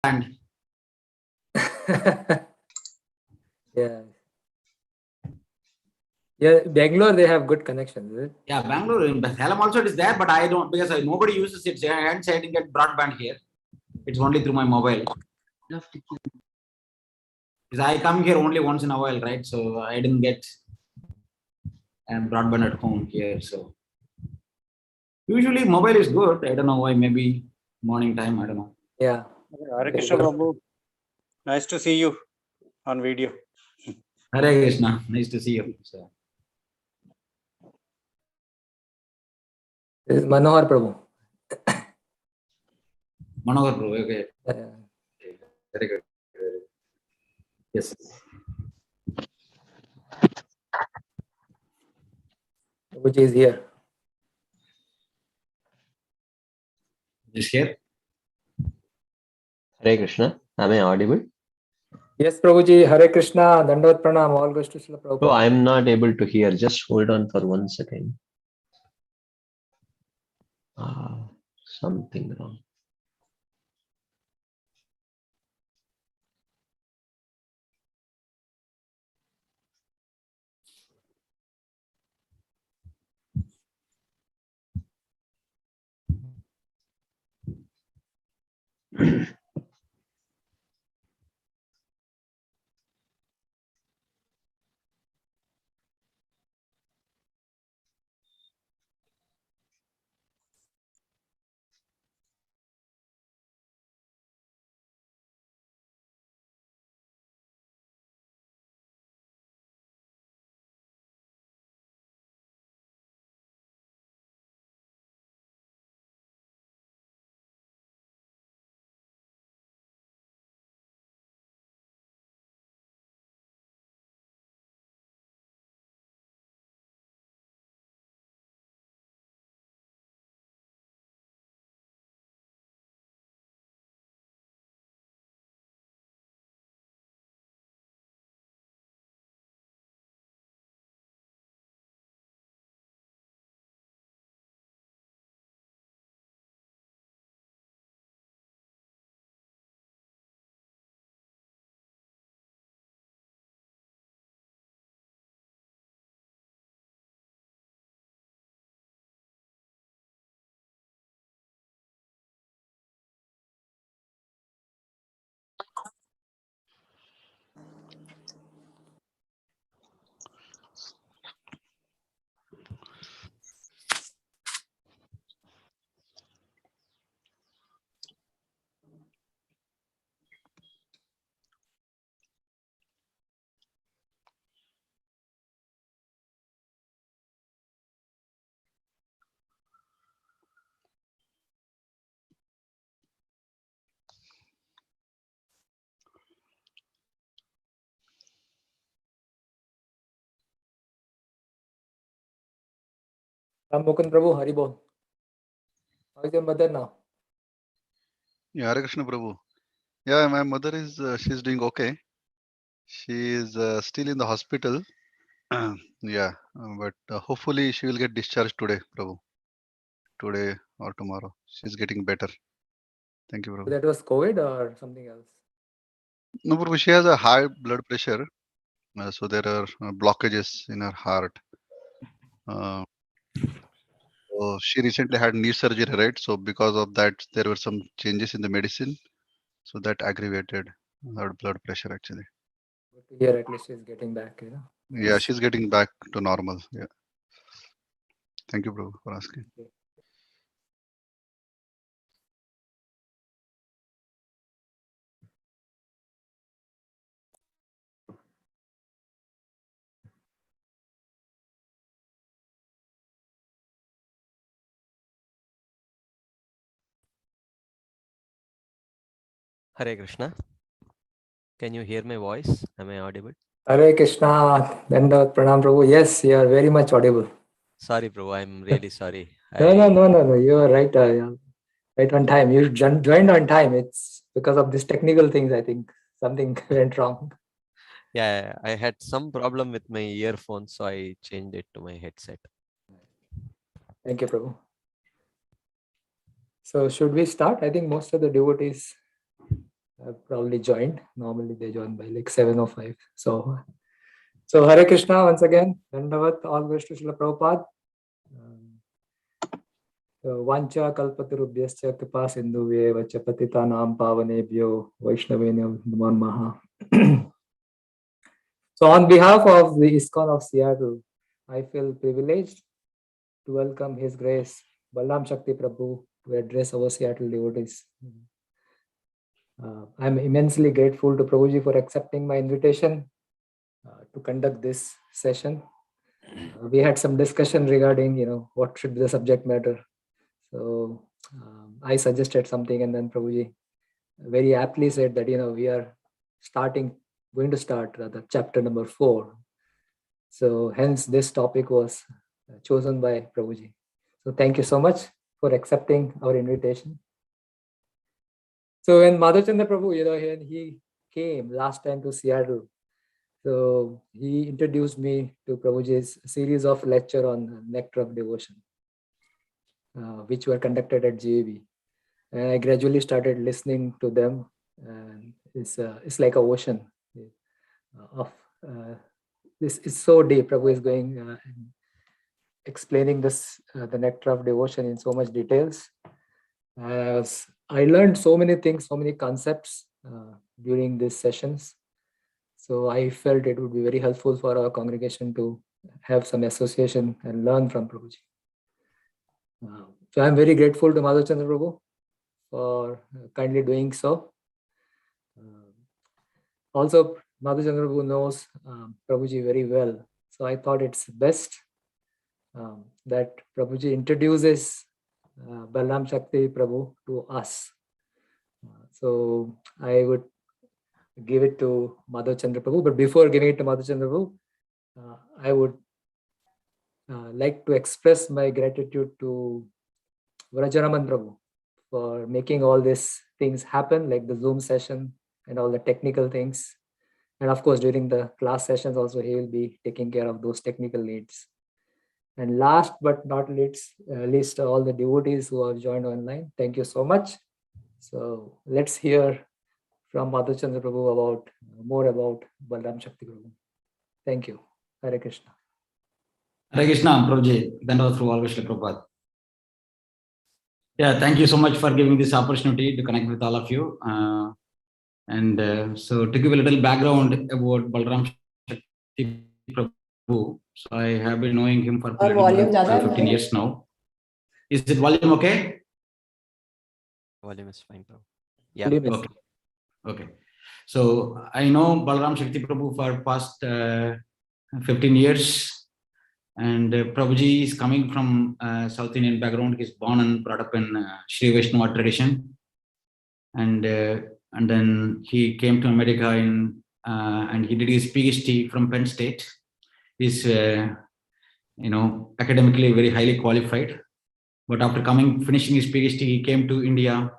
broadband. Yeah. Yeah, Bangalore, they have good connections, is it? Yeah, Bangalore, in Salem also it is there, but I don't, because nobody uses it. Hence, I didn't get broadband here. It's only through my mobile. Because I come here only once in a while, right? So I didn't get broadband at home here. So usually mobile is good. I don't know why. Maybe morning time. I don't know. Yeah. Hare Krishna Prabhu. Nice to see you on video. Hare Krishna. Nice to see you. So, This is Manohar Prabhu. Manohar Prabhu. Okay. Very good. Yes. Prabhuji is here. Is here? Hare Krishna. Am I audible? Yes, Prabhuji. Hare Krishna. Dandavat Pranam. All goes to Srila Prabhupada. Oh, I'm not able to hear. Just hold on for 1 second. Something wrong. Ram Mukund Prabhu. Hari Bol. How is your mother now? Yeah, Hare Krishna Prabhu. Yeah, my mother is, she's doing okay. She is still in the hospital. Yeah, but hopefully she will get discharged today, Prabhu. Today or tomorrow. She's getting better. Thank you, So Prabhu. that was COVID or something else? No, Prabhu, she has a high blood pressure. So there are blockages in her heart. So she recently had knee surgery, right? So because of that, there were some changes in the medicine. So that aggravated her blood pressure actually. Good to hear. At least she's getting back. You know. Yeah, she's getting back to normal. Yeah. Thank you, Prabhu, for asking. Okay. Hare Krishna. Can you hear my voice? Am I audible? Hare Krishna. Dandavat Pranam Prabhu. Yes, you are very much audible. Sorry, bro. I'm really sorry. No. You are right. Yeah. Right on time. You joined on time. It's because of these technical things. I think something went wrong. Yeah, I had some problem with my earphone, so I changed it to my headset. Thank you, Prabhu. So should we start? I think most of the devotees have probably joined. Normally they join by like 7 or 5. So Hare Krishna once again. Dandavat, all goes to Srila Prabhupada. Vancha kalpatarubhyascha kripa sindhuvye vacha patitanam pavanebhyo vaishnavena namo namaha. So on behalf of the ISKCON of Seattle, I feel privileged to welcome His Grace Balram Shakti Prabhu to address our Seattle devotees. I'm immensely grateful to Prabhuji for accepting my invitation to conduct this session. We had some discussion regarding, what should be the subject matter. So I suggested something, and then Prabhuji very aptly said that, we are going to start chapter number 4. So hence this topic was chosen by Prabhuji. So thank you so much for accepting our invitation. So when Madhachandra Prabhu, he came last time to Seattle, so he introduced me to Prabhuji's series of lecture on Nectar of Devotion, which were conducted at GAV. And I gradually started listening to them. And it's like an ocean of this is so deep. Prabhu is going explaining this the Nectar of Devotion in so much details. I learned so many things, so many concepts during these sessions. So I felt it would be very helpful for our congregation to have some association and learn from Prabhuji. So I'm very grateful to Madhachandra Prabhu for kindly doing so. Also, Madhachandra Prabhu knows Prabhuji very well. So I thought it's best that Prabhuji introduces Balram Shakti Prabhu to us. So I would give it to Madhachandra Prabhu. But before giving it to Madhachandra Prabhu, I would like to express my gratitude to Vrajaraman Prabhu for making all these things happen, like the Zoom session and all the technical things. And of course, during the class sessions also, he will be taking care of those technical needs. And last but not least, all the devotees who have joined online, thank you so much. So let's hear from Madhachandra Prabhu more about Balram Shakti Prabhu. Thank you. Hare Krishna. Hare Krishna, Prabhuji. Dandavat through always Prabhupada. Yeah, thank you so much for giving this opportunity to connect with all of you. So to give a little background about Balram Shakti Prabhu, so I have been knowing him for 15 years now. Is it volume okay? Volume is fine, bro. Yeah. Okay. Okay. So I know Balram Shakti Prabhu for past 15 years. And Prabhuji is coming from South Indian background. He's born and brought up in Sri Vaishnava tradition. And then he came to America and he did his PhD from Penn State. He's, academically very highly qualified. But after finishing his PhD, he came to India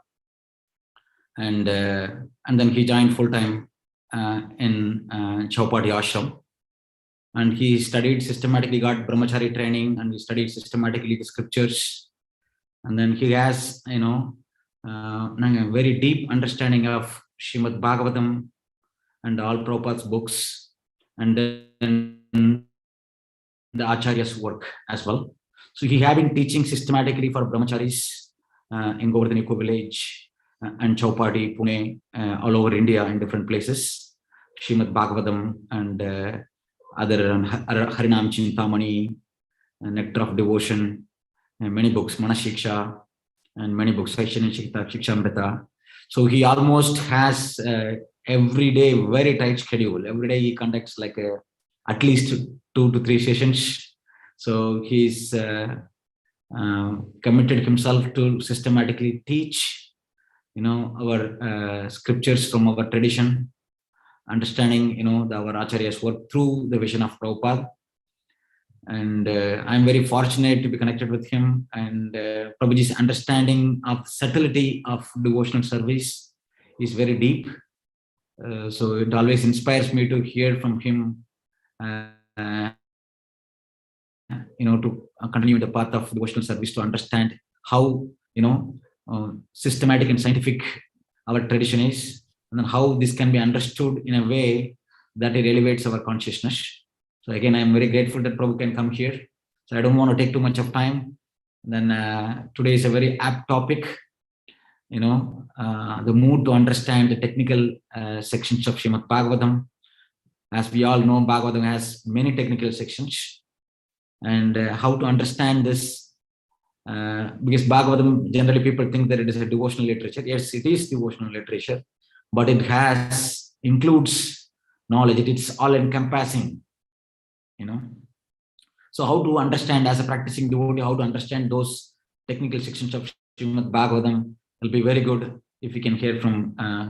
and then he joined full-time in Chowpatty Ashram. And he studied systematically, got brahmachari training, and he studied systematically the scriptures. And then he has, a very deep understanding of Srimad Bhagavatam and all Prabhupada's books, and then the Acharya's work as well. So he had been teaching systematically for brahmacharis in Govardhan Eco Village and Chowpatty, Pune, all over India in different places, Srimad Bhagavatam and other Harinam Chintamani, Nectar of Devotion, many books, Manashiksha, and many books, Shikshamrita. So he almost has every day very tight schedule. Every day he conducts like at least 2 to 3 sessions. So he's committed himself to systematically teach, our scriptures from our tradition, understanding, our Acharya's work through the vision of Prabhupada. And I'm very fortunate to be connected with him. And Prabhuji's understanding of subtlety of devotional service is very deep. So it always inspires me to hear from him, to continue the path of devotional service, to understand how, systematic and scientific our tradition is. and then how this can be understood in a way that it elevates our consciousness. So again, I'm very grateful that Prabhu can come here. So I don't want to take too much of time. Then today is a very apt topic, the mood to understand the technical sections of Srimad Bhagavatam. As we all know, Bhagavatam has many technical sections, and how to understand this, because Bhagavatam, generally people think that it is a devotional literature. Yes, it is devotional literature, but it includes knowledge. It is all encompassing, So how to understand, as a practicing devotee, how to understand those technical sections of Srimad Bhagavatam will be very good if we can hear from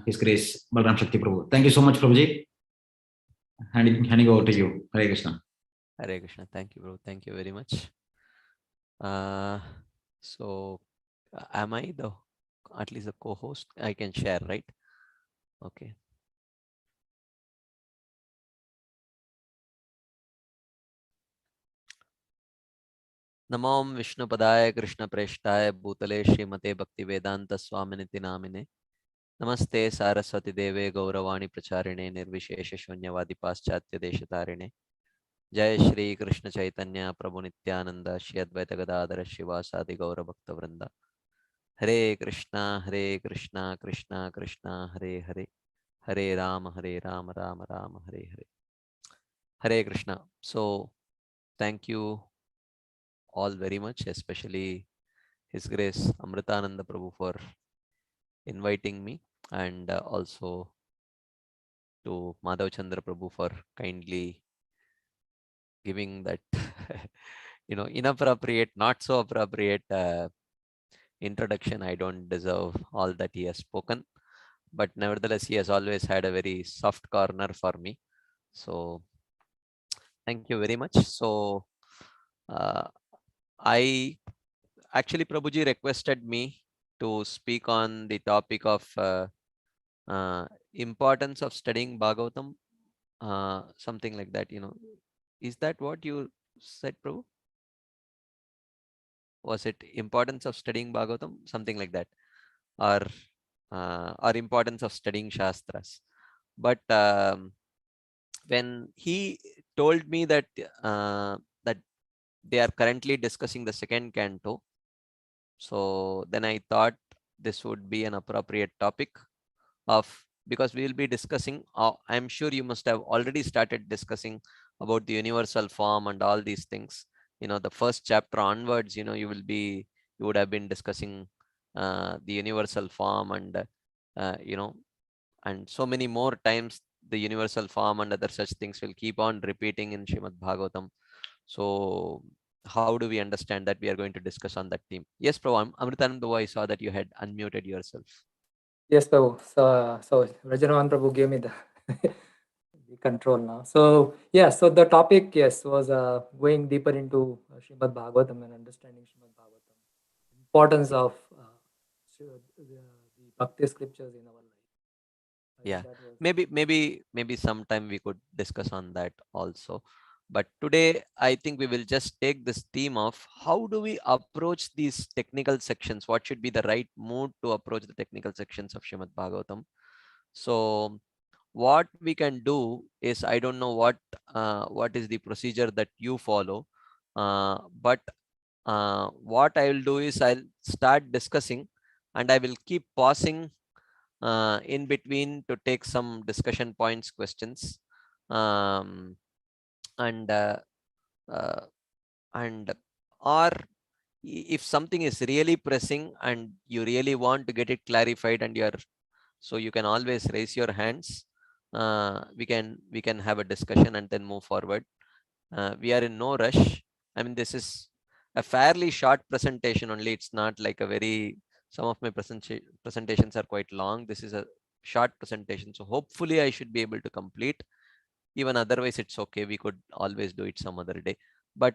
His Grace Balaram Shakti Prabhu. Thank you so much, Prabhuji. Handing over to you. Hare Krishna. Hare Krishna. Thank you, bro. Thank you very much. So am I at least the co-host? I can share, right? Okay. Namam Vishnu Padaya Krishna Preshtaya Bhutale Srimate Bhakti Vedanta Swaminiti Namine. Namaste Saraswati Deve Gauravani Pracharine Nirvishesha Shunyavadi Paschatya Deshatarine. Jai Shri Krishna Chaitanya Prabhu Nityananda Shri Advaita Gadadhara Shivasadi Gaura Bhakta Vrinda. Hare Krishna Krishna Krishna Hare Hare. Hare Rama Rama Rama Hare Hare. Hare Krishna. So thank you all very much, especially His Grace Amritananda Prabhu for inviting me, and also to Madhav Chandra Prabhu for kindly giving that inappropriate, not so appropriate introduction. I don't deserve all that he has spoken, but nevertheless he has always had a very soft corner for me. So thank you very much. So I actually, Prabhuji requested me to speak on the topic of importance of studying Bhagavatam, something like that. Is that what you said, Prabhu? Was it importance of studying Bhagavatam, something like that, or importance of studying Shastras? But when he told me that that they are currently discussing the second canto, so then I thought this would be an appropriate topic because we will be discussing. I'm sure you must have already started discussing about the universal form and all these things. The first chapter onwards, you would have been discussing the universal form, and and so many more times the universal form and other such things will keep on repeating in Srimad Bhagavatam. So how do we understand that? We are going to discuss on that theme. Yes, Prabhu. Amritananda, I saw that you had unmuted yourself. Yes, Prabhu. So Rajanavan Prabhu gave me the, the control now. So yeah, so the topic, yes, was going deeper into Srimad Bhagavatam and understanding Srimad Bhagavatam. Importance of the Bhakti scriptures in our life. Yeah, maybe sometime we could discuss on that also. But today, I think we will just take this theme of how do we approach these technical sections? What should be the right mood to approach the technical sections of Srimad Bhagavatam? So what we can do is, I don't know what is the procedure that you follow, but what I will do is I'll start discussing and I will keep pausing in between to take some discussion points, questions, and or if something is really pressing and you really want to get it clarified, and so you can always raise your hands. We can have a discussion and then move forward. We are in no rush. I mean, this is a fairly short presentation only. It's not like a very, some of my presentations are quite long. This is a short presentation. So hopefully I should be able to complete. Even otherwise, it's okay. We could always do it some other day. But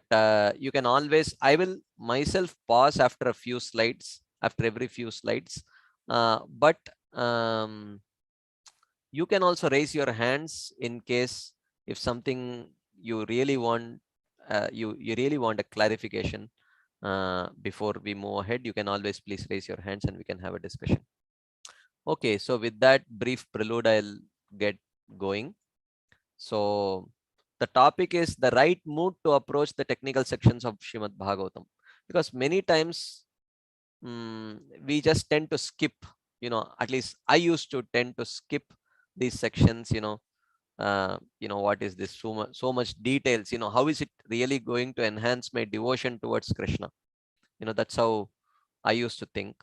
you can always, I will myself pause after a few slides, after every few slides. But you can also raise your hands in case if something you really want, you really want a clarification before we move ahead. You can always please raise your hands and we can have a discussion. Okay, so with that brief prelude, I'll get going. So the topic is the right mood to approach the technical sections of Srimad Bhagavatam, because many times we just tend to skip, at least I used to tend to skip these sections, what is this, so much details, how is it really going to enhance my devotion towards Krishna? That's how I used to think.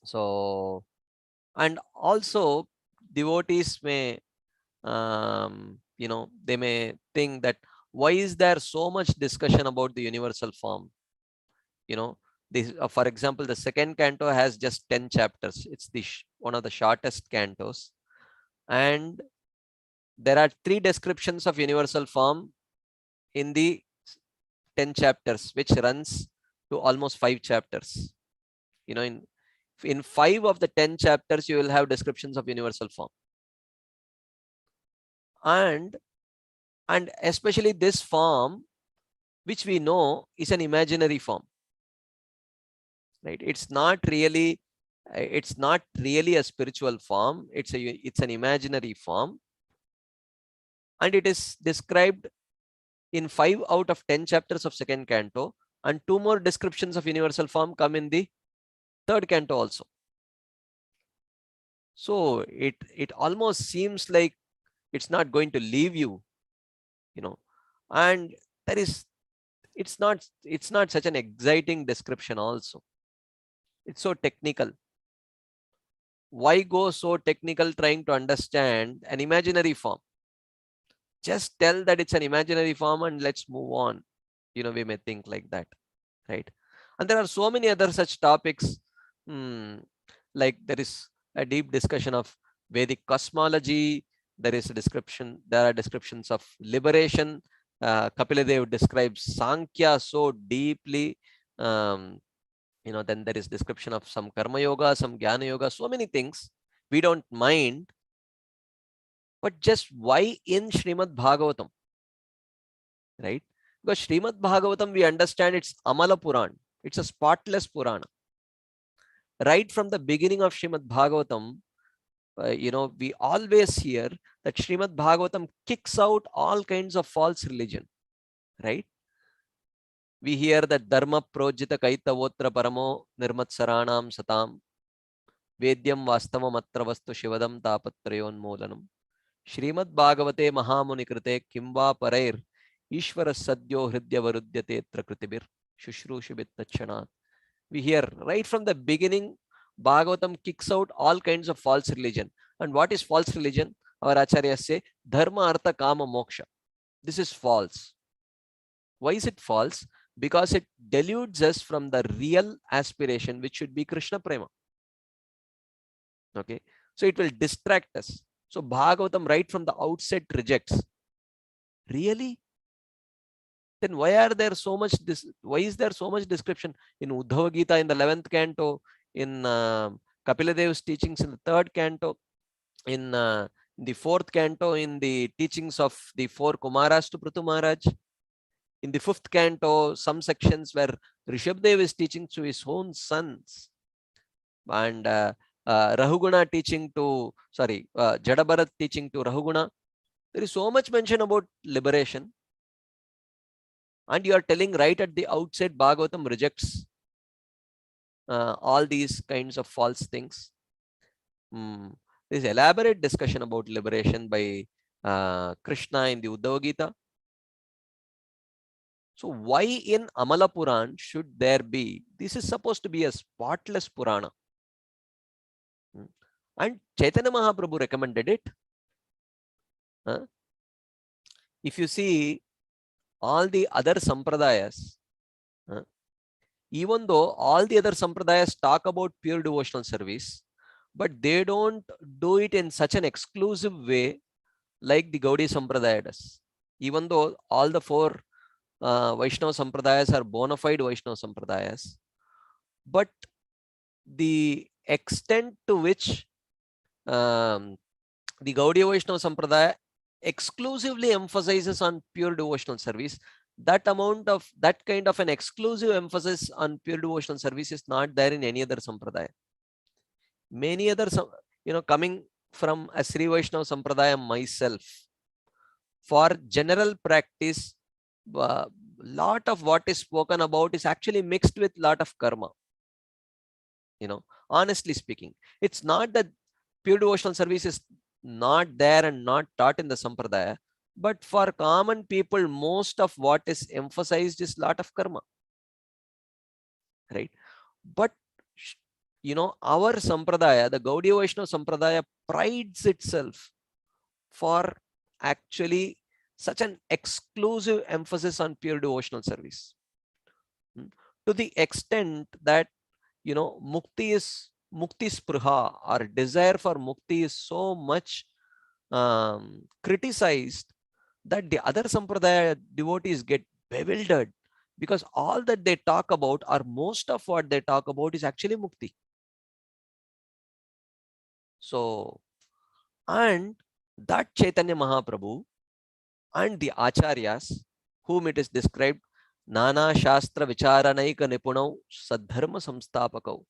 So, and also devotees may, they may think that why is there so much discussion about the universal form? This, for example, the second canto has just 10 chapters. It's the one of the shortest cantos, and there are 3 descriptions of universal form in the 10 chapters, which runs to almost 5 chapters. In 5 of the 10 chapters, you will have descriptions of universal form, and especially this form, which we know is an imaginary form, right? It's not really a spiritual form. It's an imaginary form, and it is described in 5 out of 10 chapters of second canto, and 2 more descriptions of universal form come in the third canto also. So it almost seems like it's not going to leave you, and it's not such an exciting description also. It's so technical. Why go so technical trying to understand an imaginary form? Just tell that it's an imaginary form and let's move on. We may think like that, right? And there are so many other such topics. Like there is a deep discussion of Vedic cosmology. There are descriptions of liberation. Kapila describes Sankhya so deeply. Then there is description of some karma yoga, some jnana yoga, so many things. We don't mind. But just why in Srimad Bhagavatam, right? Because Srimad Bhagavatam, we understand it's Amala Puran. It's a spotless Purana. Right from the beginning of Srimad Bhagavatam, we always hear that Srimad Bhagavatam kicks out all kinds of false religion, right? We hear that Dharma Projita Kaitavotra Paramo Nirmatsaranam Satam Vedyam Vastavam Atra Vastu Shivadam Tapatrayon Molanam Srimad Bhagavate Mahamuni Krite Kimva Parair Ishvara Sadyo Hridya Varudyate Trakrutibir Shushrushibit Tachanat. We hear right from the beginning, Bhagavatam kicks out all kinds of false religion. And what is false religion? Our acharyas say, Dharma, Artha, Kama, Moksha. This is false. Why is it false? Because it deludes us from the real aspiration, which should be Krishna Prema. Okay, so it will distract us. So Bhagavatam right from the outset rejects. Really? Then why is there so much description in Uddhava Gita in the 11th canto, in Kapila Dev's teachings in the 3rd canto, in the 4th canto, in the teachings of the 4 Kumaras to Prithu Maharaj, in the 5th canto, some sections where Rishabdev is teaching to his own sons, and Rahuguna teaching to, Jadabharat teaching to Rahuguna. There is so much mention about liberation. And you are telling right at the outset, Bhagavatam rejects all these kinds of false things. There is elaborate discussion about liberation by Krishna in the Uddhava Gita. So why in Amala Puran should there be? This is supposed to be a spotless Purana. And Chaitanya Mahaprabhu recommended it. If you see all the other sampradayas, even though all the other sampradayas talk about pure devotional service, but they don't do it in such an exclusive way like the Gaudiya Sampradaya does. Even though all the 4 Vaishnava Sampradayas are bona fide Vaishnava Sampradayas, but the extent to which the Gaudiya Vaishnava Sampradaya exclusively emphasizes on pure devotional service, that kind of an exclusive emphasis on pure devotional service is not there in any other sampradaya. Many other coming from a Sri Vaishnava Sampradaya myself, for general practice, lot of what is spoken about is actually mixed with lot of karma. Honestly speaking, it's not that pure devotional service is not there and not taught in the Sampradaya, but for common people, most of what is emphasized is lot of karma, right? But our Sampradaya, the Gaudiya Vaishnava Sampradaya, prides itself for actually such an exclusive emphasis on pure devotional service, to the extent that mukti spruha, or desire for mukti, is so much criticized that the other Sampradaya devotees get bewildered, because all that they talk about, or most of what they talk about, is actually mukti. So, and that Chaitanya Mahaprabhu and the Acharyas, whom it is described, Nana Shastra Vicharanaika Nipunau Sadharma Samstapakau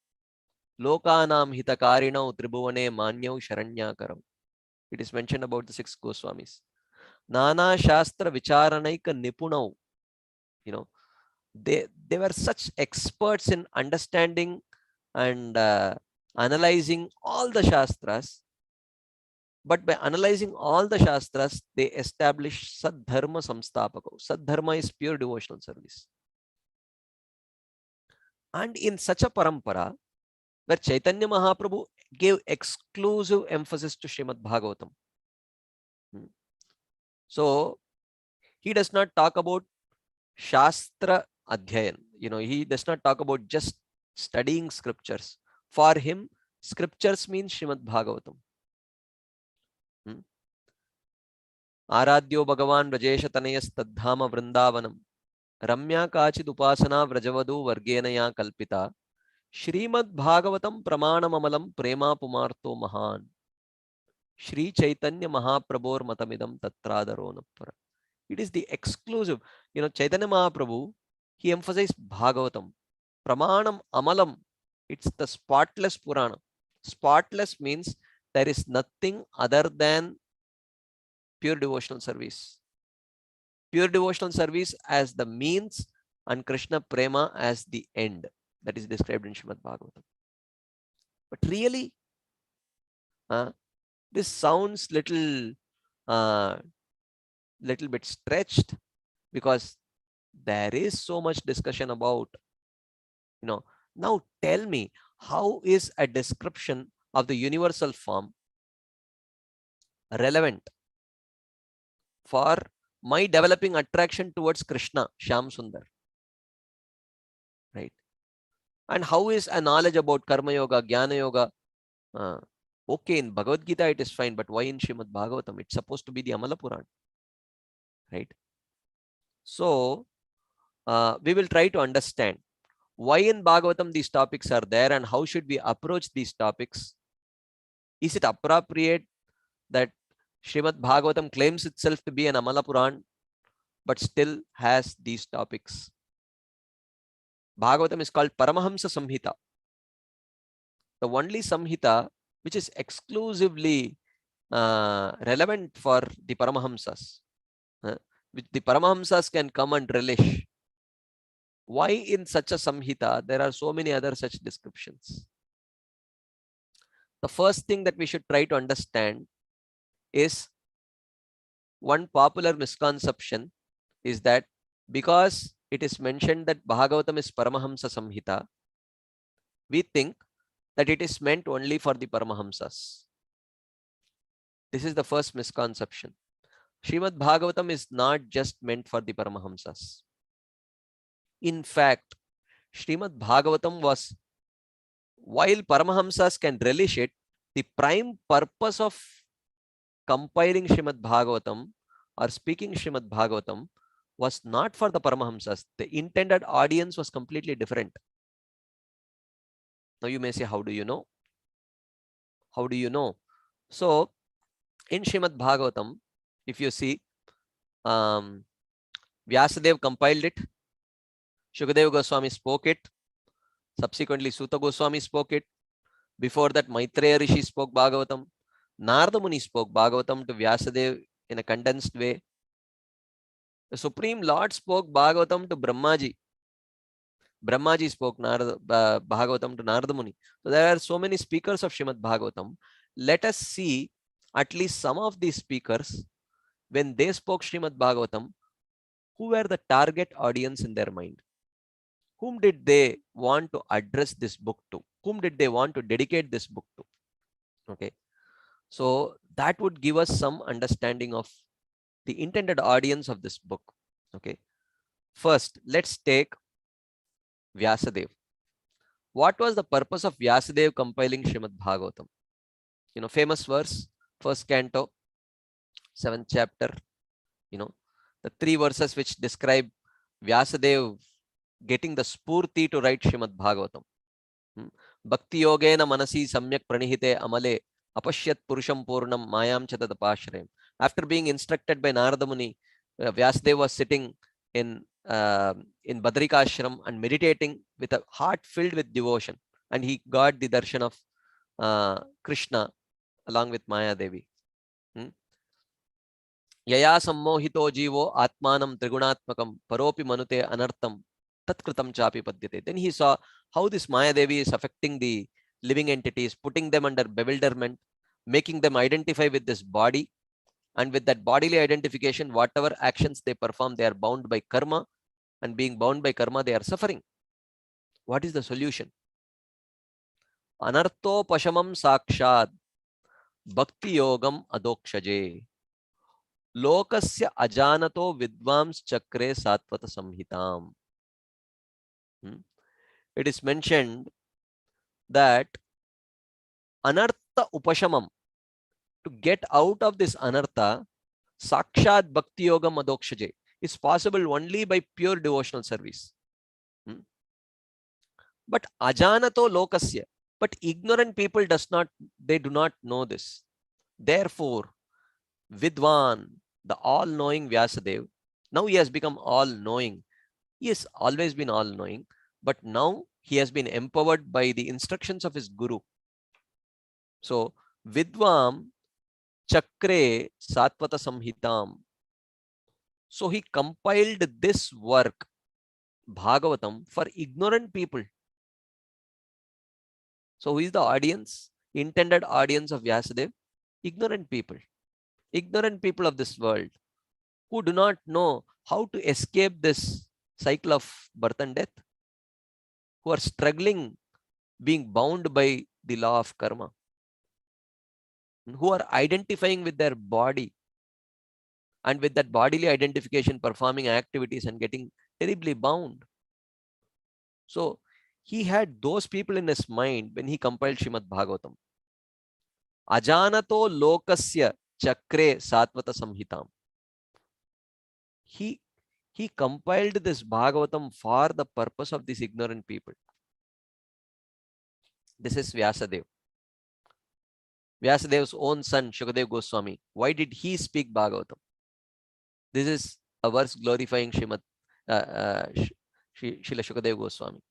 Lokanam Hitakarinau Tribhuvane Manyau Sharanyakaram. It is mentioned about the 6 Goswamis. Nana Shastra Vicharanaika Nipunau. They were such experts in understanding and analyzing all the Shastras. But by analyzing all the Shastras, they established Sadharma Samstapako. Sadharma is pure devotional service. And in such a parampara, where Chaitanya Mahaprabhu gave exclusive emphasis to Srimad Bhagavatam. So, he does not talk about Shastra Adhyayan. He does not talk about just studying scriptures. For him, scriptures means Srimad Bhagavatam. Aradhyo Bhagavan Rajesha Tanayas Tadhama Vrindavanam Ramya Kachid Upasana Vrajavadu Vargenaya Kalpita Srimad Bhagavatam Pramanamamalam Prema Pumarto Mahan Shri Chaitanya Mahaprabhor Matamidam Tatradarona. It is the exclusive. Chaitanya Mahaprabhu, he emphasized Bhagavatam. Pramanam Amalam. It's the spotless Purana. Spotless means there is nothing other than pure devotional service. Pure devotional service as the means and Krishna Prema as the end. That is described in Srimad Bhagavatam. But really, this sounds little bit stretched, because there is so much discussion about, now tell me, how is a description of the universal form relevant for my developing attraction towards Krishna, Shyam Sundar, right? And how is a knowledge about Karma Yoga, Jnana Yoga? Okay, in Bhagavad Gita it is fine, but why in Srimad Bhagavatam? It's supposed to be the Amala Purana, right? So, we will try to understand why in Bhagavatam these topics are there, and how should we approach these topics. Is it appropriate that Srimad Bhagavatam claims itself to be an Amala Puran, but still has these topics? Bhagavatam is called Paramahamsa Samhita, the only Samhita which is exclusively relevant for the Paramahamsas, which the Paramahamsas can come and relish. Why in such a Samhita there are so many other such descriptions? The first thing that we should try to understand is, one popular misconception is that because it is mentioned that Bhagavatam is Paramahamsa Samhita, we think that it is meant only for the Paramahamsas. This is the first misconception. Srimad Bhagavatam is not just meant for the Paramahamsas. In fact, Srimad Bhagavatam was, while Paramahamsas can relish it, the prime purpose of compiling Srimad Bhagavatam or speaking Srimad Bhagavatam was not for the Paramahamsas. The intended audience was completely different. Now you may say, how do you know? How do you know? So, in Srimad Bhagavatam, if you see, Vyasadeva compiled it, Shukadeva Goswami spoke it, subsequently Suta Goswami spoke it, Before that, Maitreya Rishi spoke Bhagavatam. Narada Muni spoke Bhagavatam to Vyasadeva in a condensed way. The Supreme Lord spoke Bhagavatam to Brahmaji. Brahmaji spoke Bhagavatam to Narada Muni. So there are so many speakers of Srimad Bhagavatam. Let us see at least some of these speakers, when they spoke Srimad Bhagavatam, who were the target audience in their mind? Whom did they want to address this book to? Whom did they want to dedicate this book to? Okay. So that would give us some understanding of the intended audience of this book. Okay. First, let's take Vyasadeva. What was the purpose of Vyasadeva compiling Srimad Bhagavatam? You know, famous verse, first canto, 7th chapter, you know, the 3 verses which describe Vyasadeva getting the spurti to write Srimad Bhagavatam. Bhakti yogena manasi samyak pranihite amale apashyat purusham purnam mayam chadadapashrayam. After being instructed by Narada Muni, Vyasadeva was sitting in Badrika Ashram and meditating with a heart filled with devotion, and he got the darshan of Krishna along with Maya Devi. Yaya sammohito jivo atmanam trigunaatmakam paropi manute anartam tatkritam chapi padyate. Then he saw how this Maya Devi is affecting the living entities, putting them under bewilderment, making them identify with this body, and with that bodily identification, whatever actions they perform, they are bound by karma, and being bound by karma, they are suffering. What is the solution? Anartho pashamam sakshad bhakti yogam adokshaje lokasya ajanato vidvams chakre satvata samhitam. It is mentioned that anartha upashamam, to get out of this anartha, sakshat bhakti yogam adokshaje, is possible only by pure devotional service. But ajanato lokasya, but ignorant people do not know this. Therefore, Vidwan, the all-knowing Vyasadeva, now he has become all-knowing. He has always been all-knowing, but now he has been empowered by the instructions of his guru. So, Vidvam Chakre Satvata Samhitam. So he compiled this work, Bhagavatam, for ignorant people. So who is the audience? Intended audience of Vyasadeva? Ignorant people. Ignorant people of this world who do not know how to escape this cycle of birth and death, who are struggling, being bound by the law of karma, who are identifying with their body, and with that bodily identification performing activities and getting terribly bound. So he had those people in his mind when he compiled Srimad Bhagavatam. Ajanato lokasya chakre satvata samhitam. He compiled this Bhagavatam for the purpose of these ignorant people. This is Vyasadeva. Vyasadeva's own son, Shukadeva Goswami. Why did he speak Bhagavatam? This is a verse glorifying Srila Shukadeva Goswami.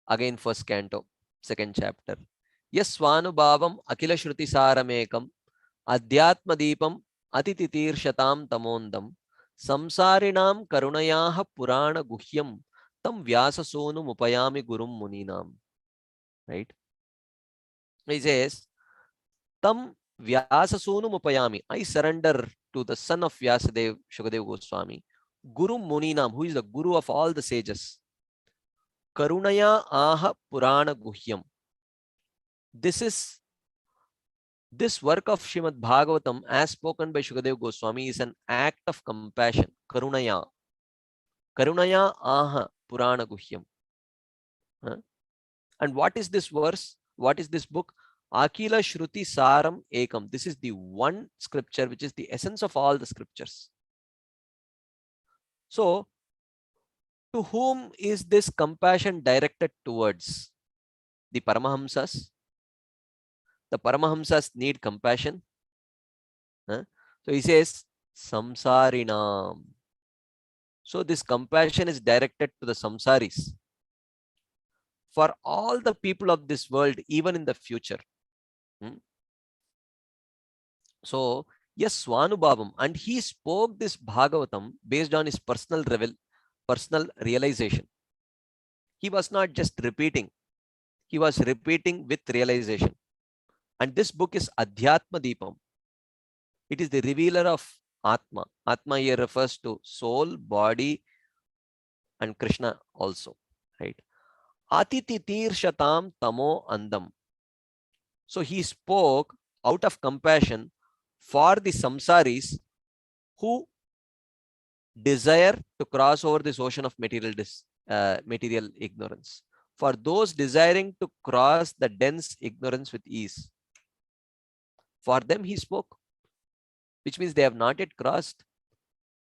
Again, first canto, 2nd chapter. Yasvanubhavam akila shruti saramekam adhyatma deepam atititirshatam tamondam samsarinam karunayaha purana guhyam tam vyasasonu mupayami gurum muninam. Right? He says, tam vyasasonu mupayami. I surrender to the son of Vyasadeva, Shukadeva Goswami, Gurum Muninam, who is the guru of all the sages. Karunaya aha purana guhyam. This work of Srimad Bhagavatam, as spoken by Shukadeva Goswami, is an act of compassion. Karunaya. Karunaya aha purana guhyam. And what is this verse? What is this book? Akila Shruti Saram Ekam. This is the one scripture which is the essence of all the scriptures. So, to whom is this compassion directed towards? The Paramahamsas. The Paramahamsas need compassion. So he says, Samsarinam. So this compassion is directed to the samsaris. for all the people of this world, even in the future. So, yes, Swanubhavam, and he spoke this Bhagavatam based on his personal realization. He was not just repeating, he was repeating with realization. And this book is Adhyatma Deepam. It is the revealer of Atma. Atma here refers to soul, body, and Krishna also, right? Atiti Tirshatam Tamo Andam. So he spoke out of compassion for the samsaris who desire to cross over this ocean of material ignorance. For those desiring to cross the dense ignorance with ease. For them he spoke, which means they have not yet crossed.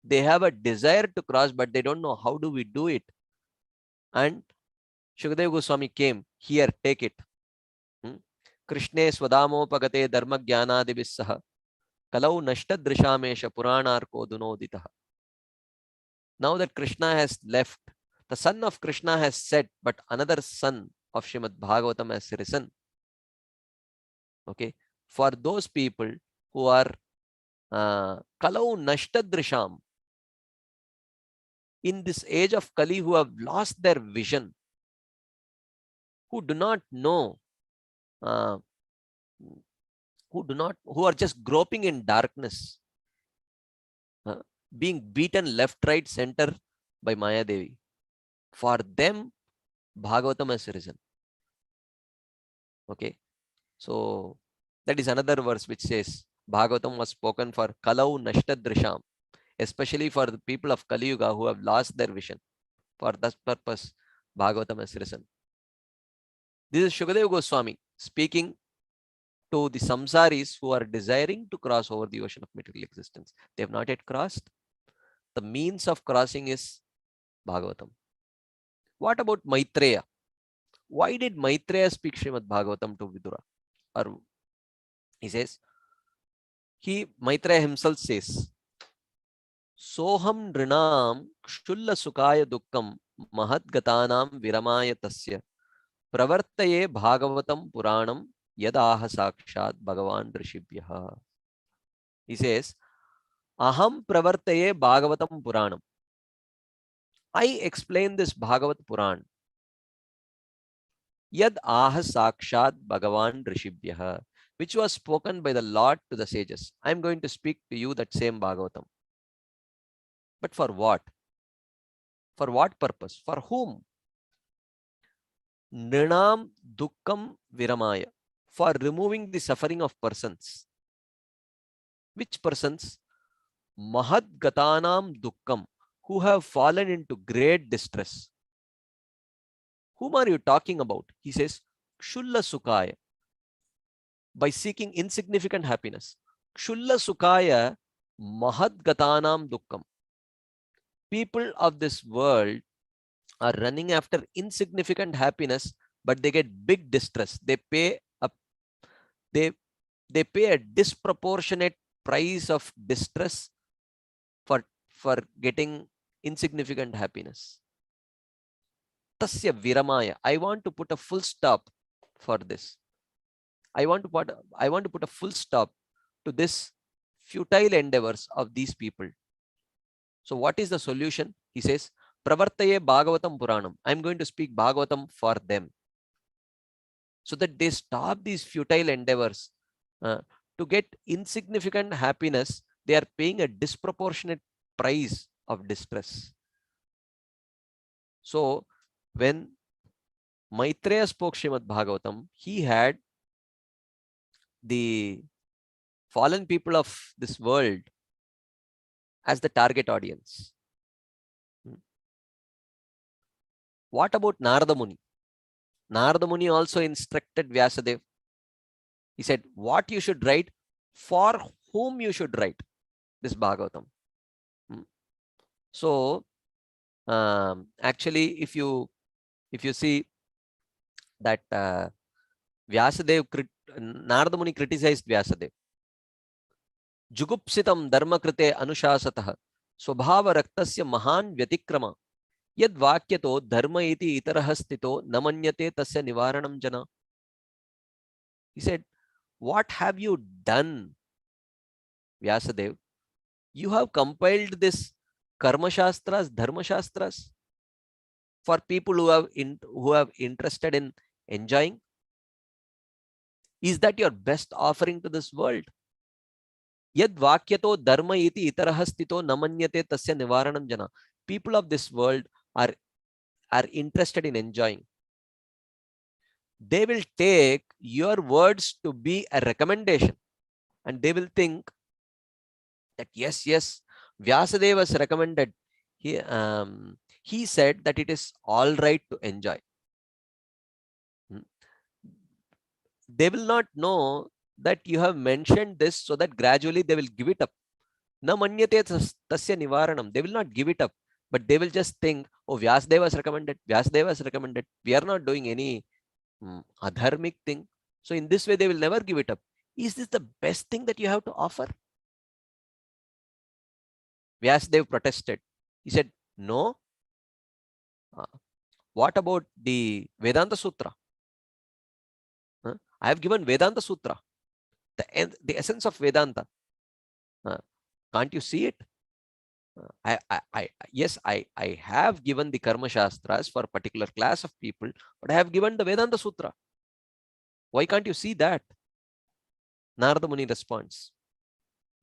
They have a desire to cross, but they don't know how do we do it. And Shukadeva Goswami came, here, take it. Krishne Swadamopagate Dharma Jnanadibissaha Kalau Nashtadrishamesha Puranarko Dunoditaha. Now that Krishna has left, the son of Krishna has set, but another son of Srimad Bhagavatam has risen. Okay, for those people who are Kalau Nashtadrisham, in this age of Kali, who have lost their vision, who do not know, who are just groping in darkness, being beaten left, right, center by Maya Devi. For them, Bhagavatam has risen. Okay, so that is another verse which says Bhagavatam was spoken for Kalau Nashtadrisham, especially for the people of Kali Yuga who have lost their vision. For that purpose, Bhagavatam has risen. This is Shukadeva Goswami speaking to the samsaris who are desiring to cross over the ocean of material existence. They have not yet crossed. The means of crossing is Bhagavatam. What about Maitreya? Why did Maitreya speak Srimad Bhagavatam to Vidura? Or he says, Maitreya himself says, Soham Nrinam Kshulla Sukaya Dukkam Mahadgatanam Viramaya Tasya Pravartaye Bhagavatam Puranam Yadaha Sakshat Bhagavan Rishibhyaha. He says, Aham Pravartaye Bhagavatam Puranam. I explain this Bhagavat Puran. Yad Aha Sakshat Bhagavan Rishibhyaha, which was spoken by the Lord to the sages. I am going to speak to you that same Bhagavatam. But for what? For what purpose? For whom? Nrinam Dukkam Viramaya. For removing the suffering of persons. Which persons? Mahadgatanam Dukkam, who have fallen into great distress. Whom are you talking about? He says, Kshulla Sukaya. By seeking insignificant happiness. Kshulla Sukaya Mahadgatanam Dukkam. People of this world are running after insignificant happiness, but they get big distress. They pay a disproportionate price of distress for getting insignificant happiness. Tasya Viramaya. I want to put a full stop for this. I want to put a full stop to this futile endeavors of these people. So what is the solution? He says, Pravartaye Bhagavatam Puranam. I'm going to speak Bhagavatam for them. So that they stop these futile endeavors. To get insignificant happiness, they are paying a disproportionate price of distress. So when Maitreya spoke Srimad Bhagavatam, he had the fallen people of this world as the target audience. What about Narada Muni? Narada Muni also instructed Vyasadeva. He said, what you should write, for whom you should write this Bhagavatam. So, actually, if you see that Vyasadeva, Narada Muni criticized Vyasadeva. Jugupsitam dharma krite anushasatah swabhava raktasya mahan vyatikrama Yad vakyato dharma iti itarah stito namanyate tasya nivaranam jana. He said, what have you done, Vyasadev? You have compiled this karma shastras, dharma shastras for people who have interested in enjoying. Is that your best offering to this world? Yad vakyato dharma iti itarah stito namanyate tasya nivaranam jana. People of this world are interested in enjoying. They will take your words to be a recommendation, and they will think that yes, Vyasadeva was recommended. He said that it is all right to enjoy. They will not know that you have mentioned this so that gradually they will give it up. Na manyate tasya nivaranam. They will not give it up, but they will just think, oh, Vyasadeva was recommended. Vyasadeva was recommended. We are not doing any adharmic thing. So in this way, they will never give it up. Is this the best thing that you have to offer? Vyasadeva protested. He said, no. What about the Vedanta Sutra? I have given Vedanta Sutra, the essence of Vedanta. Can't you see it? Yes, I have given the Karma Shastras for a particular class of people, but I have given the Vedanta Sutra. Why can't you see that? Narada Muni responds.